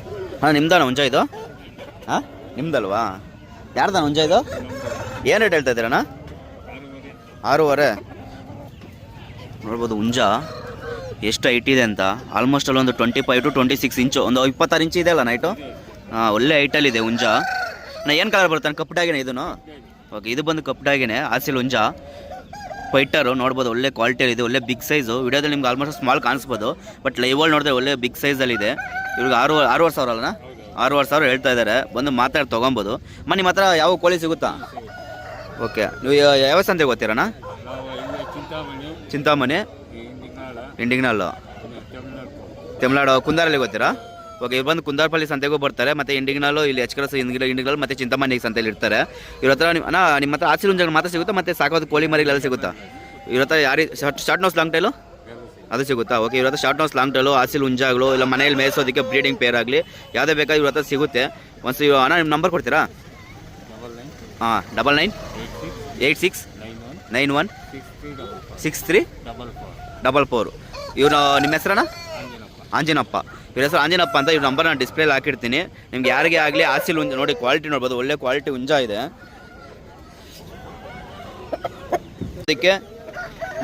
S1: ನಿಮ್ದಾನ ಹುಂಜ ಇದು? ನಿಮ್ದಲ್ವಾ? ಯಾರ್ದಾನ ಹುಂಜ ಇದು? ಏನು ರೇಟ್ ಹೇಳ್ತಾ ಇದ್ದೀರಣ್ಣ? 6.5. ನೋಡ್ಬೋದು ಹುಂಜ ಎಷ್ಟು ಹೈಟ್ ಇದೆ ಅಂತ. ಆಲ್ಮೋಸ್ಟ್ ಅಲ್ಲೊಂದು 25 to 26 ಇಂಚು, ಒಂದು 26 ಇಂಚು ಇದೆ ಅಲ್ಲ ನೈಟು. ಒಳ್ಳೆ ಹೈಟಲ್ಲಿದೆ ಹುಂಜ. ಏನು ಕಲರ್ ಬರ್ತಾನೆ? ಕಪ್ಪಡಾಗಿನೇ ಇದೂ? ಓಕೆ, ಇದು ಬಂದು ಕಪ್ಪಡಾಗಿನೇ ಆಸಿಲ್ ಹುಂಜ ಫೈಟರು. ನೋಡ್ಬೋದು, ಒಳ್ಳೆ ಕ್ವಾಲಿಟಿಯಲ್ಲಿ ಇದೆ, ಒಳ್ಳೆ ಬಿಗ್ ಸೈಜು. ವಿಡಿಯೋದಲ್ಲಿ ನಿಮ್ಗೆ ಆಲ್ಮೋಸ್ಟ್ ಸ್ಮಾಲ್ ಕಾಣಿಸ್ಬೋದು, ಬಟ್ ಲೈವಲ್ಲಿ ನೋಡಿದ್ರೆ ಒಳ್ಳೆ ಬಿಗ್ ಸೈಜಲ್ಲಿದೆ. ಇವ್ರಿಗೆ 6,500 ಅಲ್ಲಣ್ಣ? 6,500 ಹೇಳ್ತಾ ಇದ್ದಾರೆ. ಬಂದು ಮಾತಾಡಿ ತೊಗೊಬೋದು. ನಿಮ್ಮ ಹತ್ರ ಯಾವ ಕೋಳಿ ಸಿಗುತ್ತಾ? ಓಕೆ, ನೀವು ಯಾವ ಸಂತೆಗೆ ಓದ್ತೀರಣ್ಣ? ಚಿಂತಾಮಣಿ, ಇಂಡಿಗ್ನಾಳು, ತಮಿಳ್ನಾಡು, ಕುಂದಾರಲ್ಲಿ ಗೊತ್ತೀರಾ? ಓಕೆ, ಇವ್ರು ಬಂದು ಕುಂದಾರಪಲ್ಲಿ ಸಂತೆಗೂ ಬರ್ತಾರೆ, ಮತ್ತು ಇಂಡಿಗ್ನಾಲು ಇಲ್ಲಿ ಎಚ್ ಕ್ರಾಸ್ ಇಂಡಿಗ್ನಾಲ್ ಮತ್ತು ಚಿಂತಾಮಣಿ ಸಂತೆಯಲ್ಲಿ ಇರ್ತಾರೆ. ಇವ್ರ ಹತ್ರ ನಿಮ್ಮ ಹತ್ರ ಆಸಿಲ್ ಹುಂಜಗಳು ಮಾತ್ರ ಸಿಗುತ್ತಾ? ಮತ್ತು ಸಾಕೋದು ಕೋಳಿ ಮರಿಗಳೆಲ್ಲ ಸಿಗುತ್ತಾ ಇವ್ರ ಹತ್ರ? ಶಾರ್ಟ್ ನೋಸ್ ಲಾಂಗ್ ಟೈಲು ಅದು ಸಿಗುತ್ತಾ? ಓಕೆ, ಇವ್ರ ಹತ್ರ ಶಾರ್ಟ್ ನೋಸ್ ಲಾಂಗ್ ಟೈಲು, ಆಸಿಲ್ ಹುಂಜಗಳು, ಇಲ್ಲ ಮನೇಲಿ ಮೇಯಿಸೋದಕ್ಕೆ ಬ್ರೀಡಿಂಗ್ ಪೇರ್ ಆಗಲಿ ಯಾವುದೇ ಬೇಕಾದ್ರೆ ಇವ್ರ ಹತ್ರ ಸಿಗುತ್ತೆ. ನಿಮ್ಮ ನಂಬರ್ ಕೊಡ್ತೀರಾ? 99 86916344 ಇವ್ರು ನಿಮ್ಮ ಹೆಸರಣ್ಣ ಆಂಜಿನಪ್ಪ. ಇವ್ರ ಹೆಸರು ಆಂಜಿನಪ್ಪ ಅಂತ. ಇವ್ರ ನಂಬರ್ ನಾನು ಡಿಸ್ಪ್ಲೇಲಿ ಹಾಕಿರ್ತೀನಿ. ನಿಮ್ಗೆ ಯಾರಿಗೆ ಆಗಲಿ ಆಸಿಲ್ ಹುಂಜ ನೋಡಿ ಕ್ವಾಲಿಟಿ ನೋಡ್ಬೋದು, ಒಳ್ಳೆ ಕ್ವಾಲಿಟಿ ಹುಂಜ ಇದೆ. ಅದಕ್ಕೆ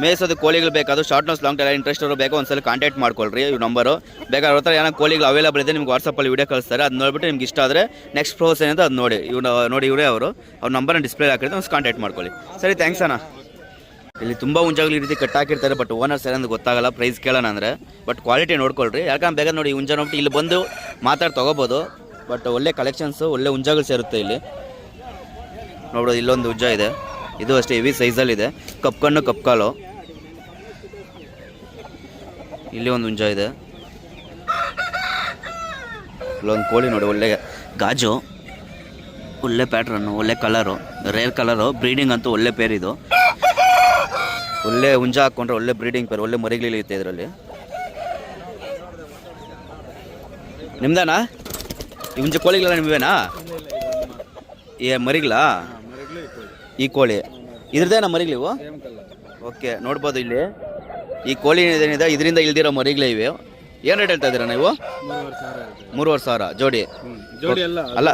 S1: ಮೇಯ್ಸೋದು ಕೋಳಿಗಳು ಬೇಕಾದ್ರು short nose long tail interest ಅವರು ಬೇಕು, ಒಂದ್ಸಲ ಕಾಂಟ್ಯಾಕ್ಟ್ ಮಾಡ್ಕೊಳ್ರಿ. ಇವ್ರ ನಂಬರು ಬೇಕಾದ್ರೆ ಅವ್ರ ಹತ್ರ ಏನೋ ಕೋಳಿಗಳು ಅವೈಲೇಬಲ್ ಇದೆ, ನಿಮ್ಗೆ ವಾಟ್ಸಪ್ಪಲ್ಲಿ ವೀಡಿಯೋ ಕಳಿಸ್ತಾರೆ. ಅದು ನೋಡಿಬಿಟ್ಟು ನಿಮ್ಗೆ ಇಷ್ಟ ಆದರೆ ನೆಕ್ಸ್ಟ್ ಪ್ರೋಸೆಸ್ ಏನಂತ ಅದು ನೋಡಿ. ನೋಡಿ ಇವರೇ ಅವ್ರ ನಂಬರ್ನ ಡಿಸ್ಪ್ಲೇ ಹಾಕಿರ್ತಾರೆ, ಒಂದು ಕಾಂಟ್ಯಾಕ್ಟ್ ಮಾಡ್ಕೊಳ್ಳಿ. ಸರಿ, ಥ್ಯಾಂಕ್ಸ್ ಅಣ್ಣ. ಇಲ್ಲಿ ತುಂಬ ಹುಂಜಾಗಲಿ ಈ ರೀತಿ ಕಟ್ಟಾಕಿರ್ತಾರೆ, ಬಟ್ ಓನರ್ಸ್ ಏನಂತ ಗೊತ್ತಾಗಲ್ಲ. ಪ್ರೈಸ್ ಕೇಳೋಣ ಅಂದರೆ ಬಟ್ ಕ್ವಾಲಿಟಿ ನೋಡ್ಕೊಳ್ರಿ. ಯಾಕಂದ್ರೆ ಬೇಕಾದ್ರೆ ನೋಡಿ ಹುಂಜ ನೋಡ್ಬಿಟ್ಟು ಇಲ್ಲಿ ಬಂದು ಮಾತಾಡಿ ತೊಗೋಬೋದು. ಬಟ್ ಒಳ್ಳೆ ಕಲೆಕ್ಷನ್ಸು, ಒಳ್ಳೆ ಹುಂಜಾಗಳು ಸೇರುತ್ತೆ ಇಲ್ಲಿ ನೋಡ್ಬೋದು. ಇಲ್ಲೊಂದು ಹುಂಜ ಇದೆ, ಇದು ಅಷ್ಟೇ ಹೆವಿ ಸೈಜಲ್ಲಿದೆ, ಕಪ್ಪು ಕಾಲು. ಇಲ್ಲಿ ಒಂದು ಹುಂಜ ಇದೆ, ಇಲ್ಲೊಂದು ಕೋಳಿ ನೋಡಿ, ಒಳ್ಳೆ ಗಾಜು, ಒಳ್ಳೆ ಪ್ಯಾಟ್ರನ್ನು, ಒಳ್ಳೆ ಕಲರು, ರೇರ್ ಕಲರು, ಬ್ರೀಡಿಂಗ್ ಅಂತೂ ಒಳ್ಳೆ ಪೇರ್ ಇದು. ಒಳ್ಳೆ ಹುಂಜ ಹಾಕ್ಕೊಂಡ್ರೆ ಒಳ್ಳೆ ಬ್ರೀಡಿಂಗ್ ಪೇರ್, ಒಳ್ಳೆ ಮರಿಗಳಿರುತ್ತೆ ಇದರಲ್ಲಿ. ನಿಮ್ದಾನಾ ಈ ಹುಂಜ ಕೋಳಿಗಳೆಲ್ಲ ನಿಮ್ವೇನಾ? ಮರಿಗಳಾ? ಈ ಕೋಳಿ ಇದ್ರದ್ದೇನಾ ಮರಿಗಳಿವು? ಓಕೆ, ನೋಡ್ಬೋದು ಇಲ್ಲಿ ಈ ಕೋಳಿ ಏನಿದೆ ಇದರಿಂದ ಇಲ್ದಿರೋ ಮರಿಗಳೇ ಇವೆ. ಏನು ರೇಟ್ ಹೇಳ್ತಾ ಇದ್ದೀರಾ ನೀವು? 3,500 ಜೋಡಿ. ಅಲ್ಲ,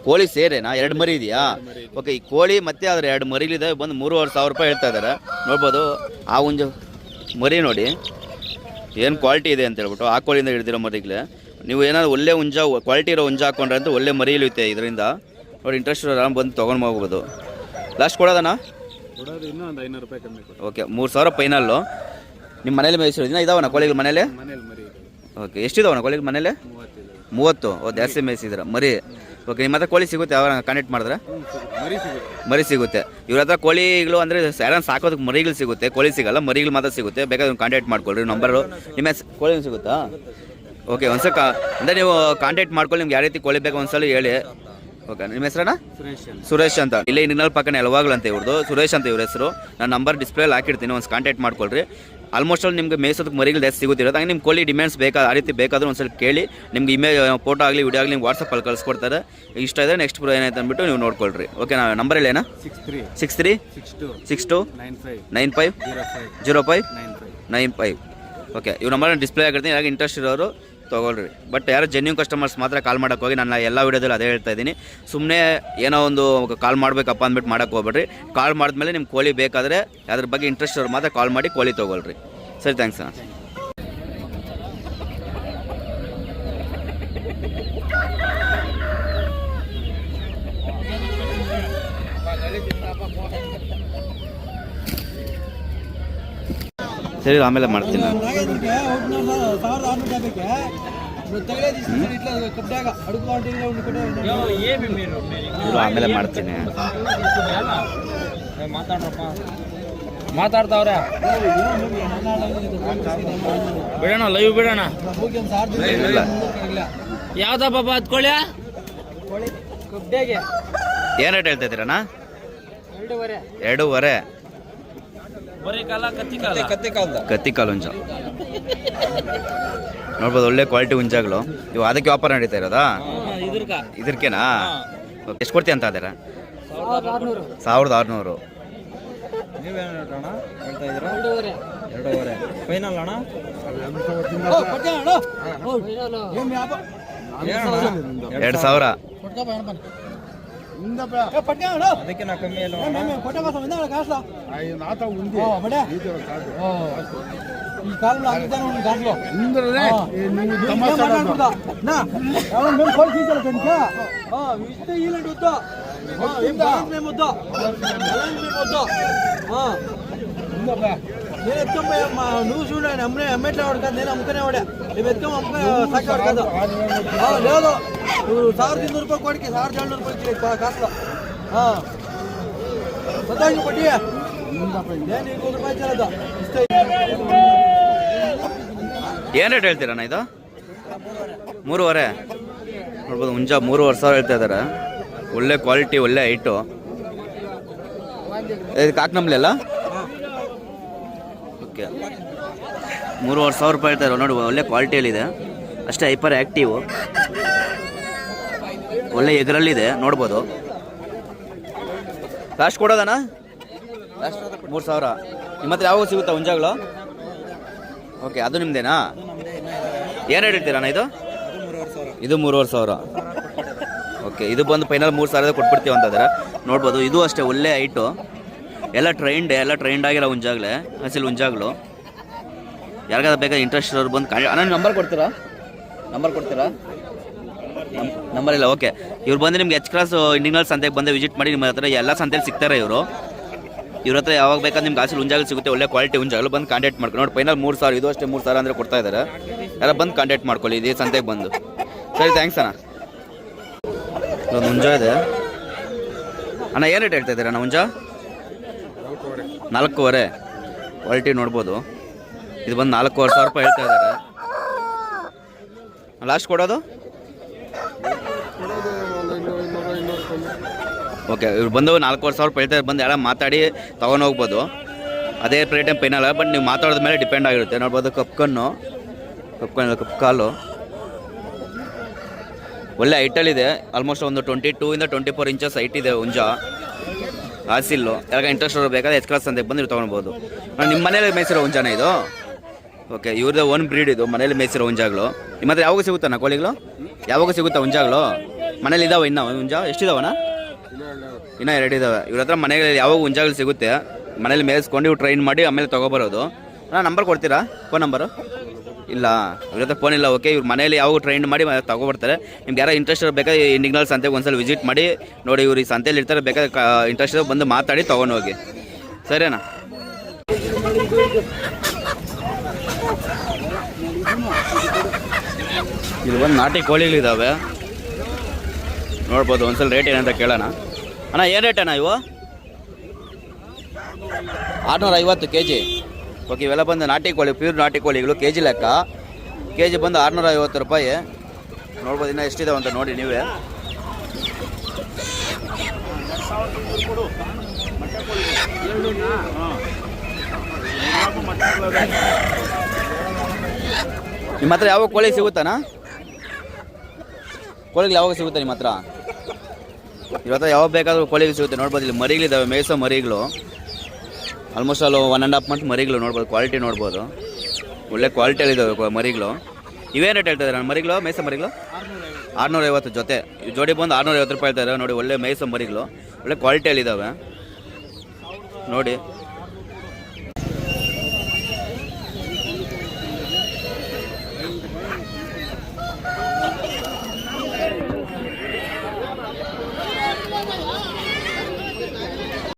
S1: ಕೋಳಿ ಸೇರೇನಾ? 2 ಮರಿ ಇದೆಯಾ? ಓಕೆ, ಈ ಕೋಳಿ ಮತ್ತೆ ಅದ್ರ 2 ಮರಿಗಳಿದೆ, ಬಂದು 3,500 ರೂಪಾಯಿ ಹೇಳ್ತಾ ಇದ್ದಾರೆ. ನೋಡ್ಬೋದು ಆ ಹುಂಜ ಮರಿ ನೋಡಿ ಏನು ಕ್ವಾಲಿಟಿ ಇದೆ ಅಂತ ಹೇಳ್ಬಿಟ್ಟು. ಆ ಕೋಳಿಯಿಂದ ಹಿಡಿದಿರೋ ಮರಿಗಳೇ. ನೀವು ಏನಾದ್ರು ಒಳ್ಳೆ ಹುಂಜ ಕ್ವಾಲಿಟಿ ಇರೋ ಹುಂಜ ಹಾಕೊಂಡ್ರೆ ಅಂತ ಒಳ್ಳೆ ಮರಿಲಿರುತ್ತೆ ಇದರಿಂದ. ನೋಡಿ, ಇಂಟ್ರೆಸ್ಟ್ ಆರಾಮ್ ಬಂದು ತೊಗೊಂಡು ಹೋಗ್ಬೋದು. ಲಾಸ್ಟ್ ಕೊಡೋದಣ್ಣ?
S3: ಇನ್ನೂ ಒಂದು 500 ರೂಪಾಯಿ ಕಮ್ಮಿ.
S1: Okay, 3,000 final. ನಿಮ್ಮ ಮನೇಲಿ ಮೇಯಿಸಿರೋದಿನ ಇದಾವಣ್ಣ ಕೋಳಿಗಳು ಮನೇಲಿ? ಓಕೆ, ಎಷ್ಟಿದಾವಣ್ಣ ಕೋಳಿಗಳು ಮನೇಲಿ? 30. ಜಾಸ್ತಿ ಮೇಯಿಸಿದ್ರ ಮರಿ. ಓಕೆ, ನಿಮ್ಮ ಹತ್ರ ಕೋಳಿ ಸಿಗುತ್ತೆ? ಯಾವ ಕಾಂಟ್ಯಾಕ್ಟ್ ಮಾಡಿದ್ರೆ ಮರಿ ಸಿಗುತ್ತೆ. ಇವ್ರ ಹತ್ರ ಕೋಳಿಗಳು ಅಂದರೆ ಯಾರನ್ನ ಸಾಕೋದಕ್ಕೆ ಮರಿಗಳು ಸಿಗುತ್ತೆ, ಕೋಳಿ ಸಿಗಲ್ಲ, ಮರಿಗಳು ಮಾತ್ರ ಸಿಗುತ್ತೆ. ಬೇಕಾದ್ರೆ ಕಾಂಟ್ಯಾಕ್ಟ್ ಮಾಡ್ಕೊಳ್ರಿ. ನಂಬರು ನಿಮ್ಮ ಕೋಳಿ ಸಿಗುತ್ತಾ? ಓಕೆ, ಒಂದ್ಸಲ ಅಂದರೆ ನೀವು ಕಾಂಟ್ಯಾಕ್ಟ್ ಮಾಡ್ಕೊಳ್ಳಿ. ನಿಮ್ಗೆ ಯಾವ ರೀತಿ ಕೋಳಿ ಬೇಕು ಒಂದ್ಸಲ ಹೇಳಿ. ಓಕೆ, ನಿಮ್ಮ ಹೆಸರಣ್ಣ? ಸುರೇಶ್ ಅಂತ. ಇಲ್ಲೇ ಇನ್ನಲ್ ಪಕ್ಕನೇ ಎಲವಾಗ್ಲು ಅಂತ ಇವ್ರದ್ದು, ಸುರೇಶ್ ಅಂತ ಇವ್ರ ಹೆಸರು. ನಾನು ನಂಬರ್ ಡಿಸ್ಪ್ಲೇಲಿ ಹಾಕಿರ್ತೀನಿ, ಒಂದು ಕಾಂಟ್ಯಾಕ್ಟ್ ಮಾಡ್ಕೊಳ್ರಿ. ಆಲ್ಮೋಸ್ಟ್ ಅಲ್ಲಿ ನಿಮಗೆ ಮೇಯ್ಸೋದಕ್ಕೆ ಮರಿಗಳು ಜಾಸ್ತಿ ಸಿಗುತ್ತಿರೋದು. ಹಂಗೆ ನಿಮ್ಮ ಕೋಳಿ ಡಿಮ್ಯಾಂಡ್ಸ್ ಬೇಕಾದ ಆ ರೀತಿ ಬೇಕಾದರೂ ಒಂದು ಸ್ವಲ್ಪ ಕೇಳಿ. ನಿಮ್ಗೆ ಫೋಟೋ ಆಗಲಿ ವಿಡಿಯೋ ಆಗಲಿ ನಿಮ್ಗೆ ವಾಟ್ಸಪ್ಪಲ್ಲಿ ಕಳಿಸ್ಕೊಡ್ತಾರೆ. ಇಷ್ಟ ಇದೆ ನೆಕ್ಸ್ಟ್ ಪ್ರೋ ಏನಾಯ್ತು ಅಂದ್ಬಿಟ್ಟು ನೀವು ನೋಡ್ಕೊಳ್ರಿ. ಓಕೆ, ನಾವು ನಂಬರ್ ಹೇಳೇನಾ? 6362950595. ಓಕೆ, ಇವ್ರ ನಂಬರ್ ಡಿಸ್ಪ್ಲೇ ಆಗಿರ್ತೀನಿ. ಯಾಕೆ ಇಂಟ್ರೆಸ್ಟ್ ಇರೋರು ತೊಗೊಳ್ರಿ. ಬಟ್ ಯಾರು ಜೆನ್ಯೂನ್ ಕಸ್ಟಮರ್ಸ್ ಮಾತ್ರ ಕಾಲ್ ಮಾಡೋಕ್ಕೆ ಹೋಗಿ. ನಾನು ಎಲ್ಲ ವೀಡಿಯೋದಲ್ಲಿ ಅದೇ ಹೇಳ್ತಾ ಇದ್ದೀನಿ. ಸುಮ್ಮನೆ ಏನೋ ಒಂದು ಕಾಲ್ ಮಾಡಬೇಕಪ್ಪ ಅಂದ್ಬಿಟ್ಟು ಮಾಡೋಕ್ಕೆ ಹೋಗ್ಬೇಡ್ರಿ. ಕಾಲ್ ಮಾಡಿದ್ಮೇಲೆ ನಿಮ್ಮ ಕೋಳಿ ಬೇಕಾದರೆ ಅದ್ರ ಬಗ್ಗೆ ಇಂಟ್ರೆಸ್ಟ್ ಅವ್ರು ಮಾತ್ರ ಕಾಲ್ ಮಾಡಿ ಕೋಳಿ ತೊಗೊಳ್ರಿ. ಸರಿ, ಥ್ಯಾಂಕ್ಸ್ ಅಣ್ಣ. ಸರಿ, ಆಮೇಲೆ ಮಾಡ್ತೀನಿ. ಆಮೇಲೆ ಮಾಡ್ತೀನಿ.
S3: ಮಾತಾಡ್ತಾವ್ರೆ ಬಿಡೋಣ, ಲೈವ್ ಬಿಡೋಣ. ಯಾವ್ದಪ್ಪ ಹತ್ಕೊಳ್ಳಿ?
S1: ಏನು ರೇಟ್ ಹೇಳ್ತಾ ಇದ್ದೀರಣ್ಣ? 2.5. ಕತ್ತಿ ಕಾಲು ಹುಂಜ ನೋಡ್ಬೋದು. ಒಳ್ಳೆ ಕ್ವಾಲಿಟಿ ಹುಂಜಗಳು ಇವು. ಅದಕ್ಕೆ ವ್ಯಾಪಾರ ನಡೀತಾ ಇರೋದಾ? ಇದಕ್ಕೇನಾ? ಎಷ್ಟು ಕೊಡ್ತೀಯ ಅಂತ ಅದಾರ? 1,600.
S3: ಫೈನಲ್ ಅಣ್ಣ?
S1: 2,000.
S3: ಅದಕ್ಕೆ ನಾ ಕಮ್ಮಿ ಇಲ್ಲ.
S4: నేను ఎత్తుకో నువ్వు చూడండి అమ్మే అమ్మేట్లా వాడుకాదు, నేను అమ్ముకునే వాడే. నువ్వు ఎత్తుకో అమ్ముకునే సాకి వాడుకాదు. లేదు, నువ్వు 1,200 ರೂಪಾಯಿ ಕೊಡಿಕೆ 1,200 ರೂಪಾಯಿ ಕಾಸ್ಲು. ಸದಾಗಿ ಕೊಟ್ಟಿ ಏನು 200 ರೂಪಾಯಿ ಚಲದ ಇಷ್ಟ.
S1: ಏನು ರೇಟ್ ಹೇಳ್ತೀರಣ್ಣ ಇದು? 3.5 ನೋಡ್ಬೋದು. ಹುಂಜ 3,500 ಹೇಳ್ತಾ ಇದ್ದಾರೆ. ಒಳ್ಳೆ ಕ್ವಾಲಿಟಿ, ಒಳ್ಳೆ ಹೈಟು. ಇದು ಕಾಕ್ನಂಬ್ಲಿ ಅಲ್ಲ? ಓಕೆ, 3,500 ರೂಪಾಯಿ ಹೇಳ್ತಾರೆ ನೋಡಿ. ಒಳ್ಳೆ ಕ್ವಾಲಿಟಿಯಲ್ಲಿದೆ, ಅಷ್ಟೇ ಹೈಪರ್ ಆ್ಯಕ್ಟಿವು, ಒಳ್ಳೆ ಎಗರಲ್ಲಿದೆ ನೋಡ್ಬೋದು. ಲಾಸ್ಟ್ ಕೊಡೋದಣ್ಣ ಲಾಸ್ಟ್ 3,000. ನಿಮ್ಮ ಹತ್ರ ಯಾವಾಗ ಸಿಗುತ್ತಾ ಹುಂಜಾಗಳು? ಓಕೆ, ಅದು ನಿಮ್ಮದೇನಾ? ಏನು ರೇಟ್ ಇಡ್ತೀರಣ್ಣ ಇದು? ಇದು 3,500. ಓಕೆ, ಇದು ಬಂದು ಫೈನಲ್ 3,000 ಕೊಟ್ಬಿಡ್ತೀವಿ ಅಂತಂದ್ರೆ ನೋಡ್ಬೋದು. ಇದು ಅಷ್ಟೇ ಒಳ್ಳೆ ಹೈಟು, ಎಲ್ಲ ಟ್ರೈಂಡ್ ಆಗಿರೋ ಹುಂಜಾಗ್ಲೆ, ಹಸಿಲು ಹುಂಜಾಗ್ಲು. ಯಾರಿಗಾದ್ರು ಬೇಕಾದ್ರೆ ಇಂಟ್ರೆಸ್ಟ್ ಇರೋರು ಬಂದು ಅಣ್ಣ ನಂಬರ್ ಕೊಡ್ತೀರಾ? ನಂಬರ್ ಇಲ್ಲ. ಓಕೆ, ಇವ್ರು ಬಂದು ನಿಮ್ಗೆ ಎಚ್ ಕ್ರಾಸ್ ಇಂಡಿಂಗ್ನಲ್ ಸಂತೆಗೆ ಬಂದು ವಿಸಿಟ್ ಮಾಡಿ ನಿಮ್ಮ ಹತ್ರ ಎಲ್ಲ ಸಂತೆಲಿ ಸಿಗ್ತಾರೆ ಇವ್ರ ಹತ್ರ ಯಾವಾಗ ಬೇಕಾದ್ರೆ ನಿಮ್ಗೆ ಹಸಿಲು ಹುಂಜಾಗಲು ಸಿಗುತ್ತೆ, ಒಳ್ಳೆ ಕ್ವಾಲಿಟಿ ಹುಂಜಾಗಲು ಬಂದು ಕಾಂಟ್ಯಾಕ್ಟ್ ಮಾಡ್ಕೊಂಡು ನೋಡಿ. ಫೈನಲ್ 3,000, ಇದು ಅಷ್ಟೇ 3,000 ಅಂದರೆ ಕೊಡ್ತಾ ಇದ್ದಾರೆ. ಎಲ್ಲ ಬಂದು ಕಾಂಟ್ಯಾಕ್ಟ್ ಮಾಡ್ಕೊಳ್ಳಿ ಇದೇ ಸಂತೆಗೆ ಬಂದು. ಸರಿ, ಥ್ಯಾಂಕ್ಸ್ ಅಣ್ಣ. ಒಂದು ಹುಂಜ ಇದೆ ಅಣ್ಣ, ಏನು ರೇಟ್ ಹೇಳ್ತಾ ಇದ್ದೀರಾ ಅಣ್ಣ ಹುಂಜ? 4,500. ಕ್ವಾಲಿಟಿ ನೋಡ್ಬೋದು. ಇದು ಬಂದು 4,500 ರೂಪಾಯಿ ಹೇಳ್ತಾ ಇದ್ದಾರೆ. ಲಾಸ್ಟ್ ಕೊಡೋದು? ಓಕೆ, ಇವ್ರು ಬಂದು 4,500 ರೂಪಾಯಿ ಹೇಳ್ತಾರೆ. ಬಂದು ಎಲ್ಲ ಮಾತಾಡಿ ತೊಗೊಂಡು ಹೋಗ್ಬೋದು. ಅದೇ ರೇಟ್ ಏನು ಫೈನಲ್, ಬಟ್ ನೀವು ಮಾತಾಡೋದ ಮೇಲೆ ಡಿಪೆಂಡ್ ಆಗಿರುತ್ತೆ. ನೋಡ್ಬೋದು ಕಪ್ ಕಾಲು ಒಳ್ಳೆ ಹೈಟಲ್ಲಿದೆ. ಆಲ್ಮೋಸ್ಟ್ ಒಂದು 22 ಇಂದ 24 ಇಂಚಸ್ ಹೈಟ್ ಇದೆ ಹುಂಜ, ಹಾಸಿಲ್ಲು. ಯಾವಾಗ ಇಂಟ್ರೆಸ್ಟ್ ಬೇಕಾದ್ರೆ ಎಚ್ ಕ್ರಾಸ್ ಅಂತ ಬಂದು ನೀವು ತೊಗೊಳ್ಬೋದು. ನಿಮ್ಮ ಮನೇಲಿ ಮೇಯಿಸಿರೋ ಹುಂಜಾನ ಇದು? ಓಕೆ, ಇವ್ರದ್ದು ಓನ್ ಬ್ರೀಡ್ ಇದು, ಮನೇಲಿ ಮೇಯಿಸಿರೋ ಹುಂಜಾಗಳು. ನಿಮ್ಮ ಹತ್ರ ಯಾವಾಗ ಸಿಗುತ್ತಣ್ಣ ಕೋಳಿಗಳು? ಯಾವಾಗ ಸಿಗುತ್ತಾ ಹುಂಜಾಗಳು? ಮನೇಲಿ ಇದಾವೆ ಇನ್ನೂ ಹುಂಜ? ಎಷ್ಟಿದಾವಣ್ಣ? ಇನ್ನೂ 2 ಇದಾವೆ. ಇವ್ರ ಹತ್ರ ಮನೆಯಲ್ಲಿ ಯಾವಾಗ ಹುಂಜಾಗಳು ಸಿಗುತ್ತೆ ಮನೇಲಿ ಮೇಯಿಸ್ಕೊಂಡು ಇವ್ರು ಟ್ರೈನ್ ಮಾಡಿ ಆಮೇಲೆ ತೊಗೊಬರೋದು. ಅಣ್ಣ ನಂಬರ್ ಕೊಡ್ತೀರಾ? ಫೋನ್ ನಂಬರು ಇಲ್ಲ, ಇವ್ರ ಹತ್ರ ಫೋನ್ ಇಲ್ಲ. ಓಕೆ, ಇವ್ರು ಮನೇಲಿ ಯಾವಾಗ ಟ್ರೈನ್ ಮಾಡಿ ತೊಗೊಬರ್ತಾರೆ. ನಿಮ್ಗೆ ಯಾರೋ ಇಂಟ್ರೆಸ್ಟ್ ಬೇಕಾದ್ರೆ ಇಂಡಿಂಗ್ನಲ್ ಸಂತೆಗೆ ಒಂದ್ಸಲ ವಿಸಿಟ್ ಮಾಡಿ ನೋಡಿ. ಇವ್ರು ಈ ಸಂತೆಯಲ್ಲಿ ಇರ್ತಾರೆ, ಬೇಕಾದ್ರೆ ಇಂಟ್ರೆಸ್ಟ್ ಬಂದು ಮಾತಾಡಿ ತೊಗೊಂಡು ಹೋಗಿ. ಸರಿನಾ? ಇಲ್ಲಿ ಒಂದು ನಾಟಿ ಕೋಳಿಗಳಿದ್ದಾವೆ ನೋಡ್ಬೋದು. ಒಂದ್ಸಲ ರೇಟ್ ಏನಂತ ಕೇಳೋಣ. ಅಣ್ಣ ಏನು ರೇಟ್ ಅಣ್ಣ ಇವು? 650 kg. ಓಕೆ, ಇವೆಲ್ಲ ಬಂದು ನಾಟಿ ಕೋಳಿ, ಪ್ಯೂರ್ ನಾಟಿ ಕೋಳಿಗಳು. ಕೆಜಿ ಲೆಕ್ಕ, ಕೆಜಿ ಬಂದು 650 ರೂಪಾಯಿ. ನೋಡ್ಬೋದು. ಇನ್ನೂ ಎಷ್ಟಿದಾವೆ ಅಂತ ನೋಡಿ ನೀವೇ. ನಿಮ್ಮ ಹತ್ರ ಯಾವಾಗ ಕೋಳಿ ಸಿಗುತ್ತಾನ? ಕೋಳಿಗಳು ಯಾವಾಗ ಸಿಗುತ್ತೆ ನಿಮ್ಮ ಹತ್ರ? ಇವತ್ತು ಯಾವಾಗ ಬೇಕಾದರೂ ಕೋಳಿಗಳು ಸಿಗುತ್ತೆ. ನೋಡ್ಬೋದು ಇಲ್ಲಿ ಮರಿಗಳಿದ್ದಾವೆ, ಮೇಯ್ಸೋ ಮರಿಗಳು. ಆಲ್ಮೋಸ್ಟ್ ಅಲ್ಲಿ 1.5 month ಮರಿಗಳು. ನೋಡ್ಬೋದು, ಕ್ವಾಲಿಟಿ ನೋಡ್ಬೋದು, ಒಳ್ಳೆ ಕ್ವಾಲಿಟಿಯಲ್ಲಿದ್ದಾವೆ ಮರಿಗಳು. ಇವೇನು ರೇಟ್ ಹೇಳ್ತಾ ಇದ್ದಾರೆ ಮರಿಗಳು? ಮೇಯ್ಸೋ ಮರಿಗಳು 650 ಜೊತೆ. ಜೋಡಿ ಬಂದು 650 ರೂಪಾಯಿ ಹೇಳ್ತಾ ಇದ್ದಾರೆ. ನೋಡಿ, ಒಳ್ಳೆ ಮೇಯ್ಸೋ ಮರಿಗಳು, ಒಳ್ಳೆ ಕ್ವಾಲಿಟಿಯಲ್ಲಿದ್ದಾವೆ ನೋಡಿ.